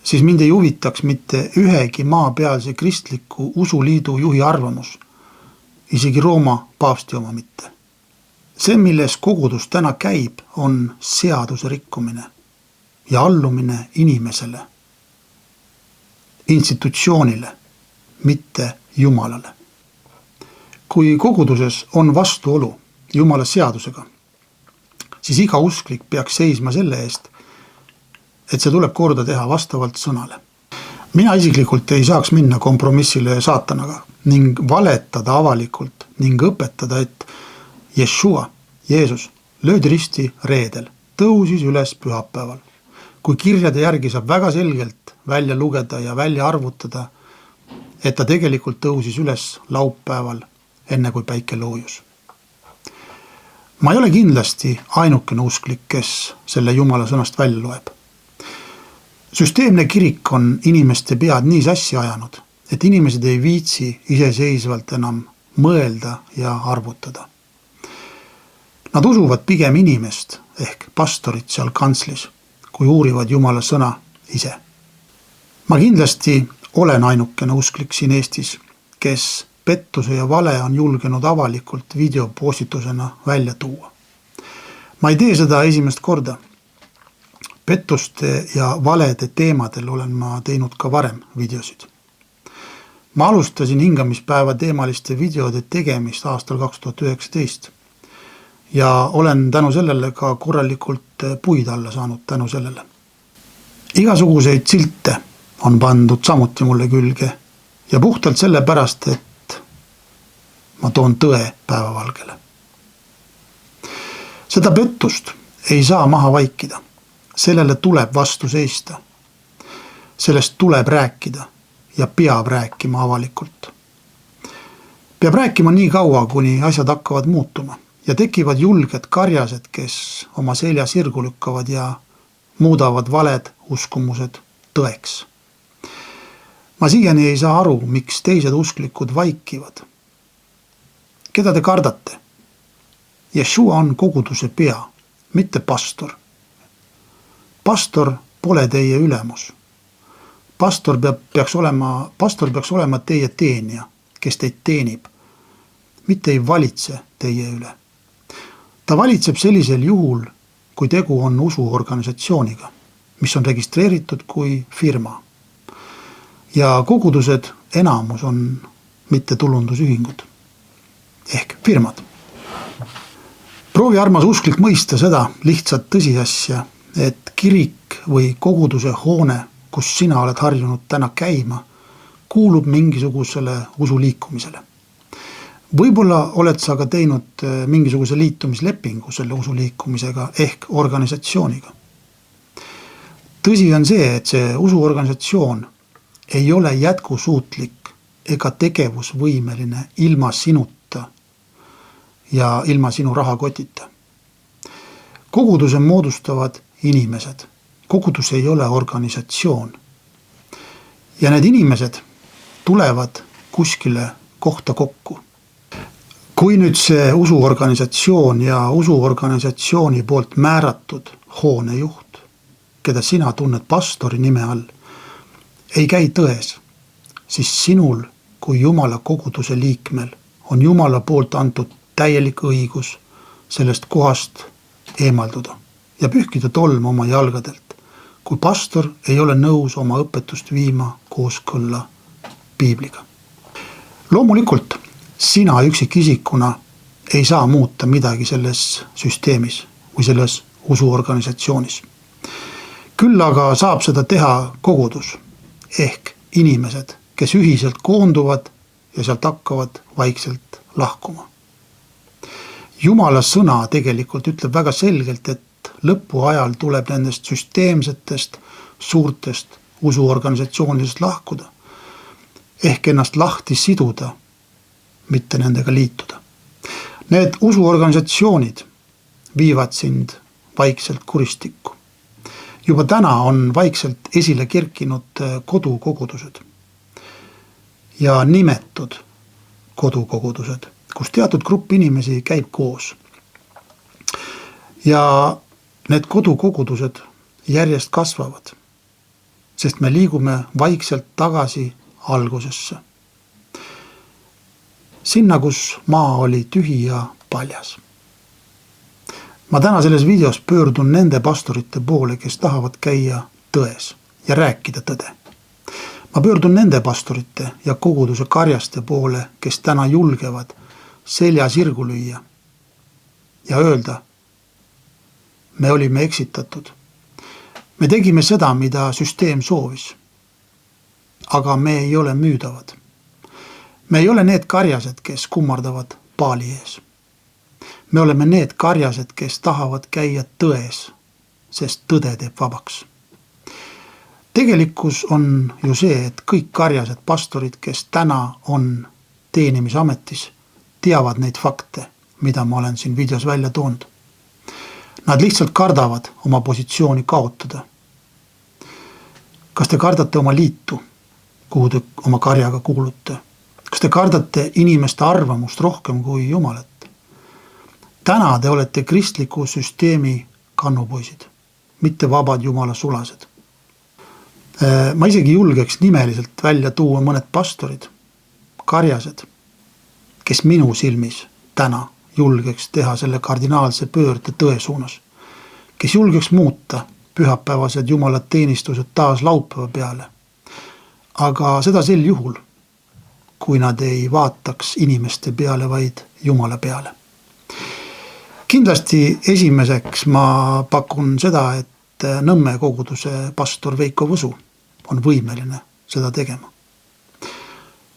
siis mind ei huvitaks mitte ühegi maapealse kristliku usuliidu juhi arvamus, isegi Rooma paavsti oma mitte. See, milles kogudus täna käib, on seaduse rikkumine ja allumine inimesele, institutsioonile, mitte Jumalale. Kui koguduses on vastuolu Jumala seadusega, siis iga usklik peaks seisma selle eest, et see tuleb korda teha vastavalt sõnale. Mina isiklikult ei saaks minna kompromissile saatanaga ning valetada avalikult ning õpetada, et Yeshua, Jeesus, löödi risti reedel, tõusis üles pühapäeval. Kui kirjade järgi saab väga selgelt välja lugeda ja välja arvutada, et ta tegelikult tõusis üles laupäeval, enne kui päike loojus. Ma ei ole kindlasti ainukene usklik, kes selle Jumala sõnast välja loeb. Süsteemne kirik on inimeste pead nii sassi ajanud, et inimesed ei viitsi iseseisvalt enam mõelda ja arvutada. Nad usuvad pigem inimest ehk pastorit seal kantslis, kui uurivad Jumala sõna ise. Ma kindlasti olen ainukene usklik siin Eestis, kes pettuse ja vale on julgenud avalikult videopostitusena välja tuua. Ma ei tee seda esimest korda. Pettuste ja valede teemadel olen ma teinud ka varem videosid. Ma alustasin hingamispäeva teemaliste videode tegemist aastal 2019 ja olen tänu sellele ka korralikult puid alla saanud tänu sellele. Igasuguseid silte on pandud samuti mulle külge ja puhtalt selle pärast, et ma toon tõe päevavalgele. Seda pettust ei saa maha vaikida. Sellele tuleb vastu seista. Sellest tuleb rääkida ja peab rääkima avalikult. Peab rääkima nii kaua, kuni asjad hakkavad muutuma ja tekivad julged karjased, kes oma selja sirgu lükkavad ja muudavad valed uskumused tõeks. Ma siiani ei saa aru, miks teised usklikud vaikivad. Keda te kardate? Jeshua on koguduse pea, mitte pastor. Pastor pole teie ülemus. Pastor peaks olema teie teenija, kes teid teenib, mitte ei valitse teie üle. Ta valitseb sellisel juhul, kui tegu on usuorganisatsiooniga, mis on registreeritud kui firma. Ja kogudused enamus on mittetulundusühingud ehk firmad. Proovi armas usklik mõista seda lihtsat tõsiasja, et kirik või koguduse hoone, kus sina oled harjunud täna käima, kuulub mingisugusele usuliikumisele. Võib-olla oled sa ka teinud mingisuguse liitumislepingu selle usuliikumisega ehk organisatsiooniga. Tõsi on see, et see usuorganisatsioon ei ole jätkusuutlik ega tegevusvõimeline ilma sinuta ja ilma sinu rahakotita. Koguduse moodustavad inimesed. Kogudus ei ole organisatsioon. Ja need inimesed tulevad kuskile kohta kokku. Kui nüüd see usuorganisatsioon ja usuorganisatsiooni poolt määratud hoonejuht, keda sina tunned pastori nime all, ei käi tões, siis sinul kui Jumala koguduse liikmel on Jumala poolt antud täielik õigus sellest kohast eemalduda ja pühkida tolm oma jalgadelt, kui pastor ei ole nõus oma õpetust viima kooskõlla piibliga. Loomulikult sina üksikisikuna ei saa muuta midagi selles süsteemis või selles usuorganisatsioonis. Küll aga saab seda teha kogudus ehk inimesed, kes ühiselt koonduvad ja sealt hakkavad vaikselt lahkuma. Jumala sõna tegelikult ütleb väga selgelt, et lõpu ajal tuleb nendest süsteemsetest suurtest usuorganisatsioonidest lahkuda ehk ennast lahti siduda, mitte nendega liituda. Need usuorganisatsioonid viivad sind vaikselt kuristikku. Juba täna on vaikselt esile kerkinud kodukogudused ja nimetud kodukogudused, kus teatud grupp inimesi käib koos. Ja need kodukogudused järjest kasvavad, sest me liigume vaikselt tagasi algusesse. Sinna, kus maa oli tühi ja paljas. Ma täna selles videos pöördun nende pastorite poole, kes tahavad käia tões ja rääkida tõde. Ma pöördun nende pastorite ja koguduse karjaste poole, kes täna julgevad selja sirgu lüüa ja öelda, me olime eksitatud. Me tegime seda, mida süsteem soovis. Aga me ei ole müüdavad. Me ei ole need karjased, kes kummardavad paali ees. Me oleme need karjased, kes tahavad käia tões, sest tõde teeb vabaks. Tegelikkus on ju see, et kõik karjased pastorid, kes täna on teenimisametis, teavad neid fakte, mida ma olen siin videos välja toonud. Nad lihtsalt kardavad oma positsiooni kaotada. Kas te kardate oma liitu, kuhu te oma karjaga kuulute? Kas te kardate inimeste arvamust rohkem kui Jumalat? Täna te olete kristliku süsteemi kannupoisid, mitte vabad Jumala sulased. Ma isegi julgeks nimeliselt välja tuua mõned pastorid, karjased, kes minu silmis täna julgeks teha selle kardinaalse pöörde tõe suunas, kes julgeks muuta pühapäevased Jumala teenistused taas laupäeva peale. Aga seda sel juhul, kui nad ei vaataks inimeste peale, vaid Jumala peale. Kindlasti esimeseks ma pakun seda, et Nõmme koguduse pastor Veiko Võsu on võimeline seda tegema.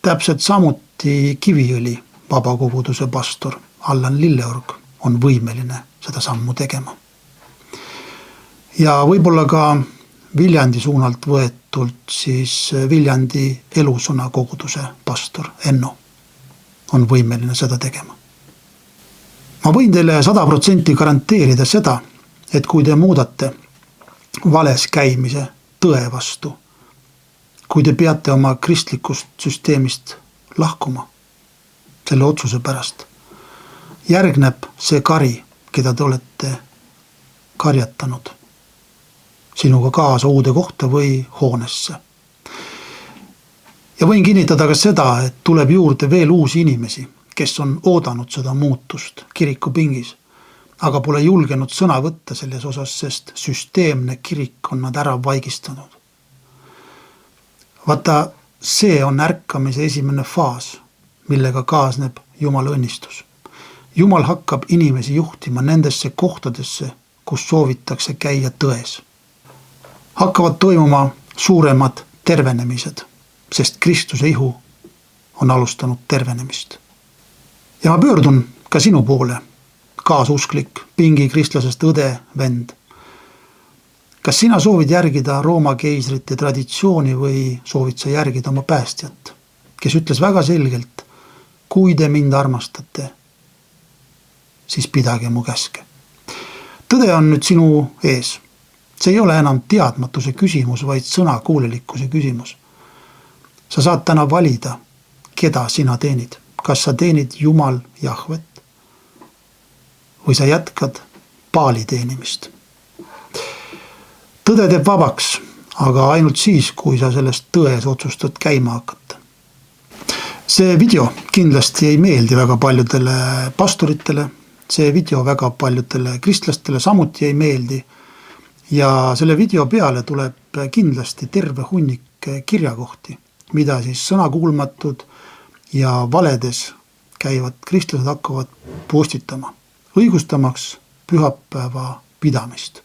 Täpselt samuti Kiviõli vabakoguduse pastor Allan Lilleorg on võimeline seda sammu tegema. Ja võib-olla ka Viljandi suunalt võetult siis Viljandi Elusõna koguduse pastor Enno on võimeline seda tegema. ma võin teile 100% garanteerida seda, et kui te muudate vales käimise tõe vastu, kui te peate oma kristlikust süsteemist lahkuma selle otsuse pärast, järgneb see kari, keda te olete karjatanud sinuga kaasa uude kohta või hoonesse. Ja võin kinnitada ka seda, et tuleb juurde veel uusi inimesi, kes on oodanud seda muutust kirikupingis, aga pole julgenud sõna võtta selles osas, sest süsteemne kirik on nad ära vaigistanud. Vaata, see on ärkamise esimene faas, millega kaasneb Jumala õnnistus. Jumal hakkab inimesi juhtima nendesse kohtadesse, kus soovitakse käia tões. Hakkavad toimuma suuremad tervenemised, sest Kristuse ihu on alustanud tervenemist. Ja ma pöördun ka sinu poole, kaasusklik, pingi kristlasest õde, vend. Kas sina soovid järgida Rooma keisrite traditsiooni või soovid sa järgida oma päästjat, kes ütles väga selgelt, kui te mind armastate, siis pidage mu käske. Tõde on nüüd sinu ees. See ei ole enam teadmatuse küsimus, vaid sõnakuulelikkuse küsimus. Sa saad täna valida, keda sina teenid. Kas sa teenid Jumal Jahvet või sa jätkad Paali teenimist. Tõde teeb vabaks, aga ainult siis, kui sa sellest tões otsustad käima hakata. See video kindlasti ei meeldi väga paljudele pastoritele, see video väga paljudele kristlastele samuti ei meeldi ja selle video peale tuleb kindlasti terve hunnik kirjakohti, mida siis sõnakuulmatud ja valedes käivad kristlased hakkavad postitama, õigustamaks pühapäeva pidamist.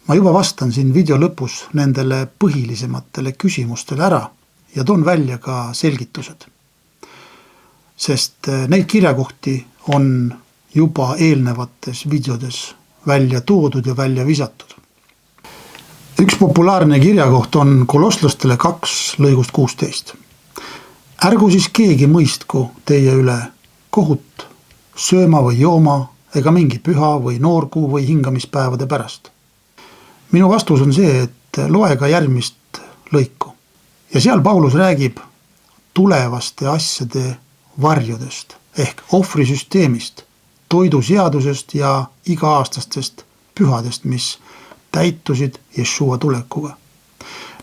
Ma juba vastan siin video lõpus nendele põhilisematele küsimustele ära ja toon välja ka selgitused. Sest neid kirjakohti on juba eelnevates videodes välja toodud ja välja visatud. Üks populaarne kirjakoht on Kolosslastele 2 lõigust 16. Ärgu siis keegi mõistku teie üle kohut sööma või jooma ega mingi püha või noorkuu või hingamispäevade pärast. Minu vastus on see, et loe ka järgmist lõiku. Ja seal Paulus räägib tulevaste asjade varjudest ehk ohvrisüsteemist, toiduseadusest ja iga-aastastest pühadest, mis täitusid Jeshua tulekuga.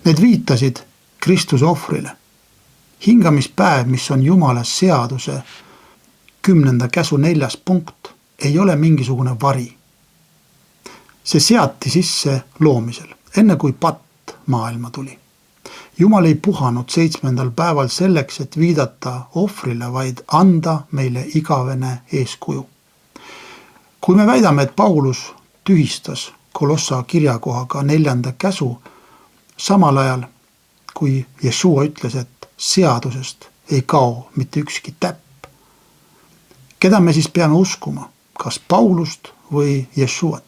Need viitasid Kristuse ohvrile. Hingamispäev, mis on Jumala seaduse 10. käsu 4. punkt, ei ole mingisugune vari. See seati sisse loomisel, enne kui patt maailma tuli. Jumal ei puhanud 7. päeval selleks, et viidata ohvrile, vaid anda meile igavene eeskuju. Kui me väidame, et Paulus tühistas Kolossa kirjakohaga 4. käsu, samal ajal kui Jeshua ütles, et seadusest ei kao mitte ükski täpp. Keda me siis peame uskuma, kas Paulust või Jeshuat?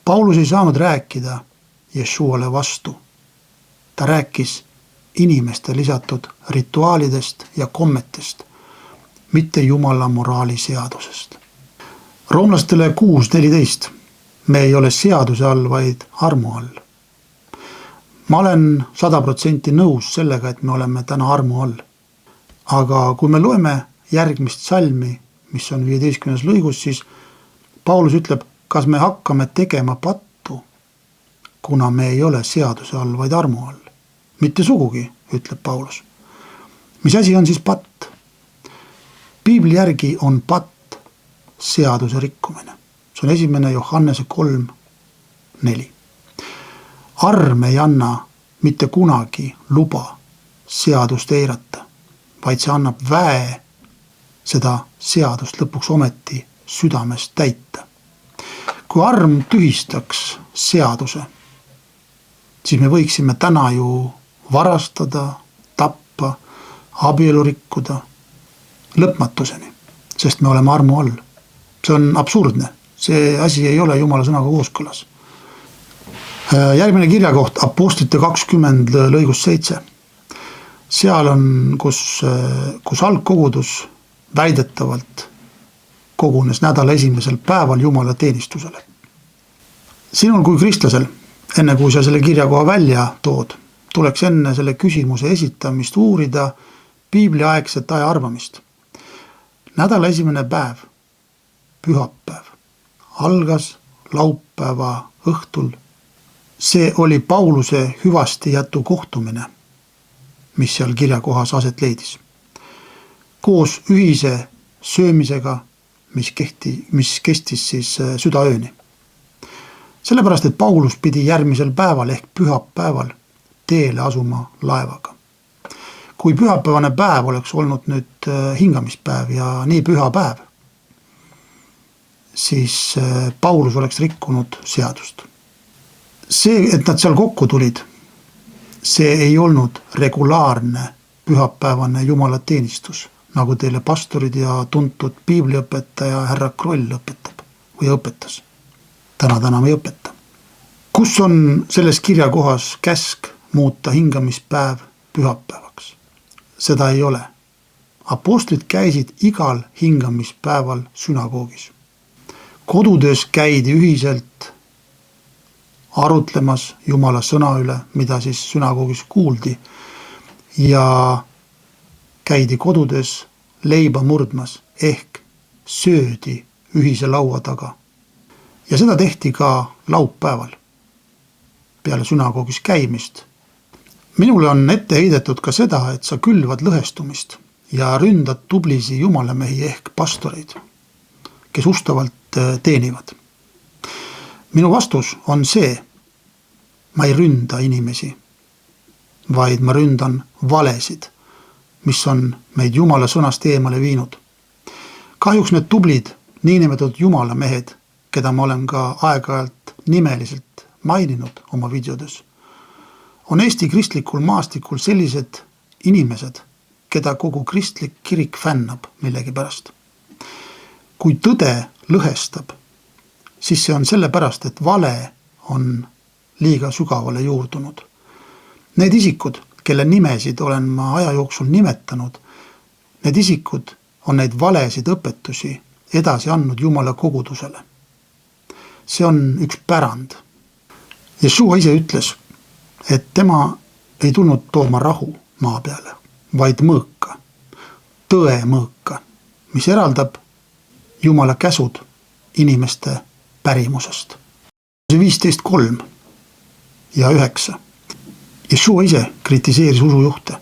Paulus ei saanud rääkida Jeshuale vastu. Ta rääkis inimeste lisatud rituaalidest ja kommetest, mitte Jumala moraaliseadusest. Roomlastele 6.14. Me ei ole seaduse all, vaid armu all. Ma olen 100% nõus sellega, et me oleme täna armu all. Aga kui me loeme järgmist salmi, mis on 15. lõigus, siis Paulus ütleb, kas me hakkame tegema pattu, kuna me ei ole seaduse all, vaid armu all. Mitte sugugi, ütleb Paulus. Mis asi on siis patt? Piibli järgi on patt seaduse rikkumine. See on 1. Johannese 3.4. Arm ei anna mitte kunagi luba seadust eirata, vaid see annab väe seda seadust lõpuks ometi südames täita. Kui arm tühistaks seaduse, siis me võiksime täna ju varastada, tappa, abielu rikkuda lõpmatuseni, sest me oleme armu all. See on absurdne. See asi ei ole Jumala sõnaga kooskõlas. Järgmine kirjakoht, Apostlite 20 lõigus 7. Seal on, kus algkogudus väidetavalt kogunes nädala esimesel päeval Jumala teenistusele. Sinul kui kristlasel, enne kui sa selle kirjakoha välja tood, tuleks enne selle küsimuse esitamist uurida piibliaegset aja arvamist. Nädala esimene päev, pühapäev, algas laupäeva õhtul. See oli Pauluse hüvastijätu kohtumine, mis seal kirjakohas aset leidis. Koos ühise söömisega, mis kestis siis südaööni. Sellepärast, et Paulus pidi järgmisel päeval ehk pühapäeval teele asuma laevaga. Kui pühapäevane päev oleks olnud nüüd hingamispäev ja nii püha päev, siis Paulus oleks rikkunud seadust. See, et nad seal kokku tulid, see ei olnud regulaarne pühapäevane Jumala teenistus, nagu teile pastorid ja tuntud piibliõpetaja härra Kroll õpetab või õpetas. Täna me ei õpeta. Kus on selles kirjakohas käsk muuta hingamispäev pühapäevaks? Seda ei ole. Apostlid käisid igal hingamispäeval sünagoogis. Kodudes käidi ühiselt arutlemas Jumala sõna üle, mida siis sünagoogis kuuldi, ja käidi kodudes leiba murdmas ehk söödi ühise laua taga. Ja seda tehti ka laupäeval peale sünagoogis käimist. Minule on ette heidetud ka seda, et sa külvad lõhestumist ja ründad tublisi jumalamehi ehk pastoreid, kes ustavalt teenivad. Minu vastus on see, ma ei ründa inimesi, vaid ma ründan valesid, mis on meid Jumala sõnast eemale viinud. Kahjuks need tublid niinimetatud jumalamehed, keda ma olen ka aeg-ajalt nimeliselt maininud oma videodes, on Eesti kristlikul maastikul sellised inimesed, keda kogu kristlik kirik fännab millegipärast. Kui tõde lõhestab, siis see on sellepärast, et vale on liiga sügavale juurdunud. Need isikud, kelle nimesid olen ma aja jooksul nimetanud, need isikud on neid valesid õpetusi edasi andnud Jumala kogudusele. See on üks pärand. Jeshua ise ütles, et tema ei tulnud tooma rahu maa peale, vaid mõõka, tõe mõõka, mis eraldab Jumala käsud inimeste pärimusest. 15:3 ja 9. Jeshua ise kritiseeris usujuhte.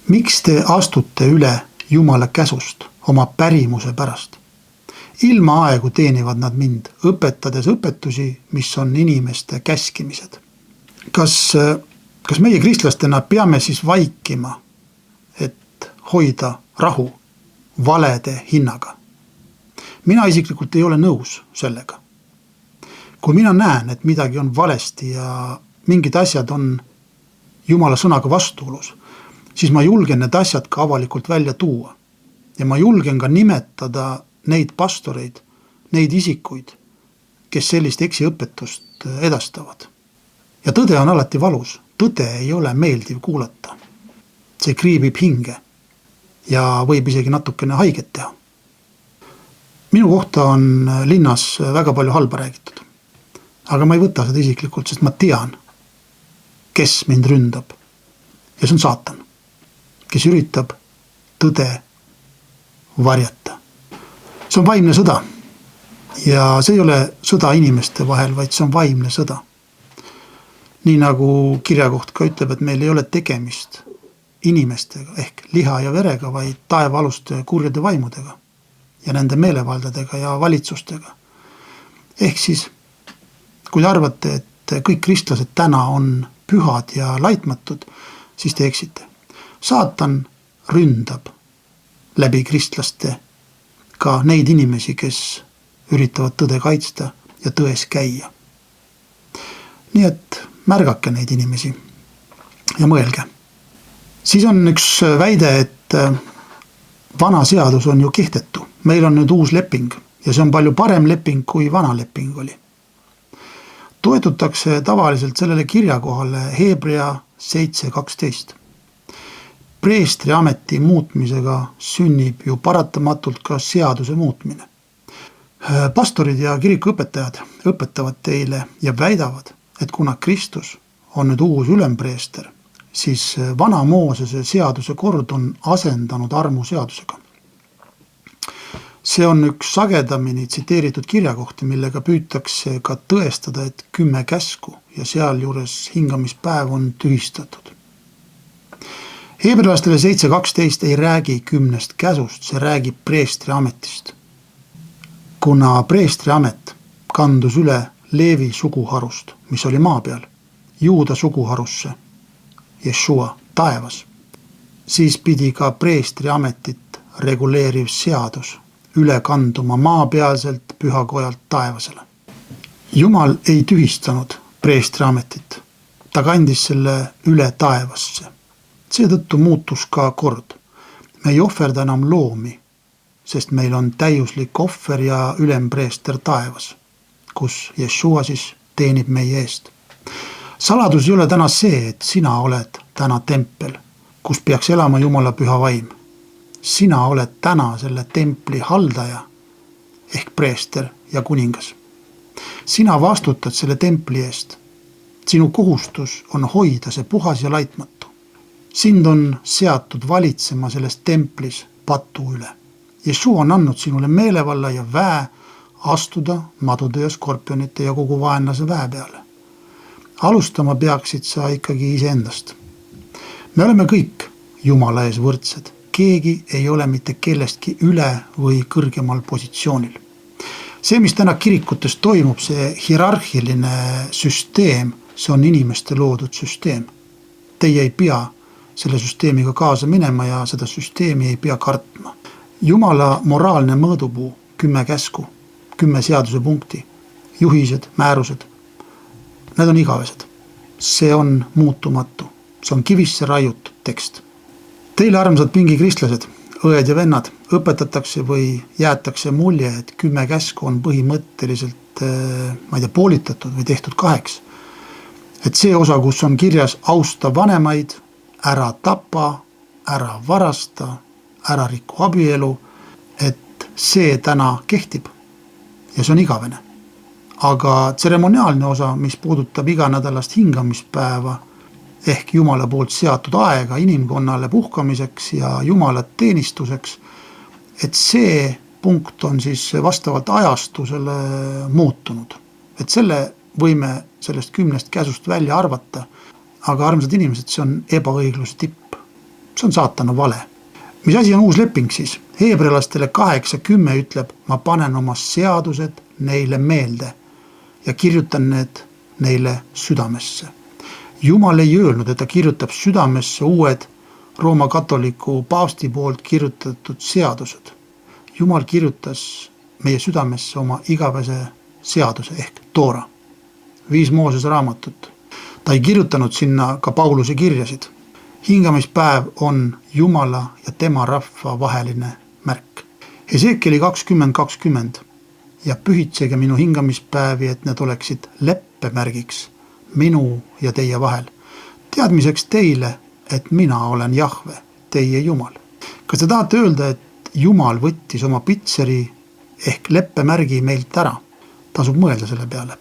Miks te astute üle Jumala käsust oma pärimuse pärast? Ilma aegu teenivad nad mind, õpetades õpetusi, mis on inimeste käskimised. Kas meie kristlastena peame siis vaikima, et hoida rahu valede hinnaga? Mina isiklikult ei ole nõus sellega. Kui mina näen, et midagi on valesti ja mingid asjad on Jumala sõnaga vastuolus, siis ma julgen need asjad ka avalikult välja tuua. Ja ma julgen ka nimetada neid pastoreid, neid isikuid, kes sellist eksiõpetust edastavad. Ja tõde on alati valus. Tõde ei ole meeldiv kuulata. See kriibib hinge ja võib isegi natukene haiget teha. Minu kohta on linnas väga palju halba räägitud. Aga ma ei võta seda isiklikult, sest ma tean, kes mind ründab. Ja see on saatan, kes üritab tõde varjata. See on vaimne sõda. Ja see ei ole sõda inimeste vahel, vaid see on vaimne sõda. Nii nagu kirjakoht ka ütleb, et meil ei ole tegemist inimestega ehk liha ja verega, vaid taevaaluste kurjade vaimudega ja nende meelevaldadega ja valitsustega. Ehk siis, kui te arvate, et kõik kristlased täna on pühad ja laitmatud, siis te eksite. Saatan ründab läbi kristlaste ka neid inimesi, kes üritavad tõde kaitsta ja tões käia. Nii et märgake neid inimesi ja mõelge. Siis on üks väide, et vana seadus on ju kehtetu. Meil on nüüd uus leping ja see on palju parem leping, kui vana leping oli. Toetutakse tavaliselt sellele kirjakohale Hebrea 7:12. Preestri ameti muutmisega sünnib ju paratamatult ka seaduse muutmine. Pastorid ja kirikuõpetajad õpetavad teile ja väidavad, et kuna Kristus on nüüd uus ülempreester, siis vana Moosese seaduse kord on asendanud armuseadusega. See on üks sagedamini tsiteeritud kirjakohti, millega püütakse ka tõestada, et 10 käsku ja sealjuures hingamispäev on tühistatud. Heebrealastele 7.12 ei räägi 10 käsust, see räägib preestri ametist. Kuna preestri amet kandus üle Leevi suguharust, mis oli maa peal, Juuda suguharusse, Jeshua taevas, siis pidi ka preestri ametit reguleeriv seadus üle kanduma maapealselt pühakojalt taevasele. Jumal ei tühistanud preestri ametit, ta kandis selle üle taevasse. Seetõttu muutus ka kord. Me ei ohverda enam loomi, sest meil on täiuslik ohver ja ülempreester taevas, kus Jeshua siis teenib meie eest. Saladus ei ole täna see, et sina oled täna tempel, kus peaks elama Jumala püha vaim. Sina oled täna selle templi haldaja ehk preester ja kuningas. Sina vastutad selle templi eest. Sinu kohustus on hoida see puhas ja laitmatu. Sind on seatud valitsema selles templis patu üle. Jeshua on andnud sinule meelevalla ja väe astuda madude ja skorpionite ja kogu vaenlase väe peale. Alustama peaksid sa ikkagi iseendast. Me oleme kõik Jumala ees võrdsed. Keegi ei ole mitte kellestki üle või kõrgemal positsioonil. See, mis täna kirikutes toimub, see hierarhiline süsteem, see on inimeste loodud süsteem. Teie ei pea selle süsteemiga kaasa minema ja seda süsteemi ei pea kartma. Jumala moraalne mõõdupuu, 10 käsku, 10 seaduse punkti, juhised, määrused, need on igavesed. See on muutumatu. See on kivisse raiutud tekst. Teile armsad pingikristlased, õed ja vennad, õpetatakse või jäetakse mulje, et 10 käsku on põhimõtteliselt, poolitatud või tehtud 2. Et see osa, kus on kirjas austa vanemaid, ära tapa, ära varasta, ära riku abielu, et see täna kehtib ja see on igavene. Aga tseremoniaalne osa, mis puudutab iganädalast hingamispäeva ehk Jumala poolt seatud aega inimkonnale puhkamiseks ja Jumala teenistuseks, et see punkt on siis vastavalt ajastusele muutunud. Et selle võime sellest 10 käsust välja arvata, aga armsad inimesed, see on ebaõigluse tipp. See on saatana vale. Mis asi on uus leping siis? Heebrealastele 8.10 ütleb, ma panen oma seadused neile meelde ja kirjutan need neile südamesse. Jumal ei öelnud, et ta kirjutab südamesse uued Rooma katoliku paavsti poolt kirjutatud seadused. Jumal kirjutas meie südamesse oma igavese seaduse ehk Toora, 5 Moosese raamatut. Ta ei kirjutanud sinna ka Pauluse kirjasid. Hingamispäev on Jumala ja tema rahva vaheline märk. Hesekieli 20.20 ja pühitsege minu hingamispäevi, et need oleksid leppemärgiks minu ja teie vahel. Teadmiseks teile, et mina olen Jahve, teie Jumal. Kas te tahate öelda, et Jumal võttis oma pitseri ehk leppemärgi meilt ära? Tasub mõelda selle peale.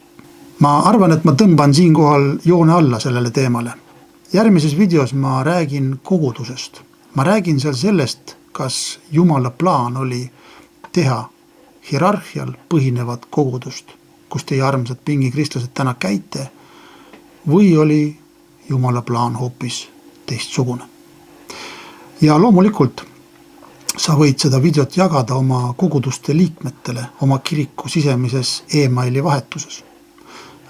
Ma arvan, et ma tõmban siinkohal joone alla sellele teemale. Järgmises videos ma räägin kogudusest. Ma räägin seal sellest, kas Jumala plaan oli teha hierarhial põhinevat kogudust, kus teie armsad pingikristlased täna käite, või oli Jumala plaan hoopis teistsugune. Ja loomulikult sa võid seda videot jagada oma koguduste liikmetele oma kiriku sisemises e-maili vahetuses.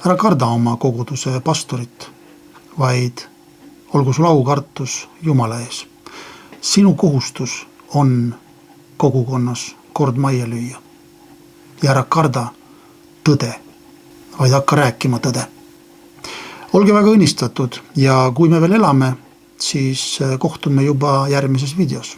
Ära karda oma koguduse pastorit, vaid olgu sul aukartus Jumala ees. Sinu kohustus on kogukonnas kord majja lüüa. Ja ära karda tõde, vaid hakka rääkima tõde. Olge väga õnnistatud ja kui me veel elame, siis kohtume juba järgmises videos.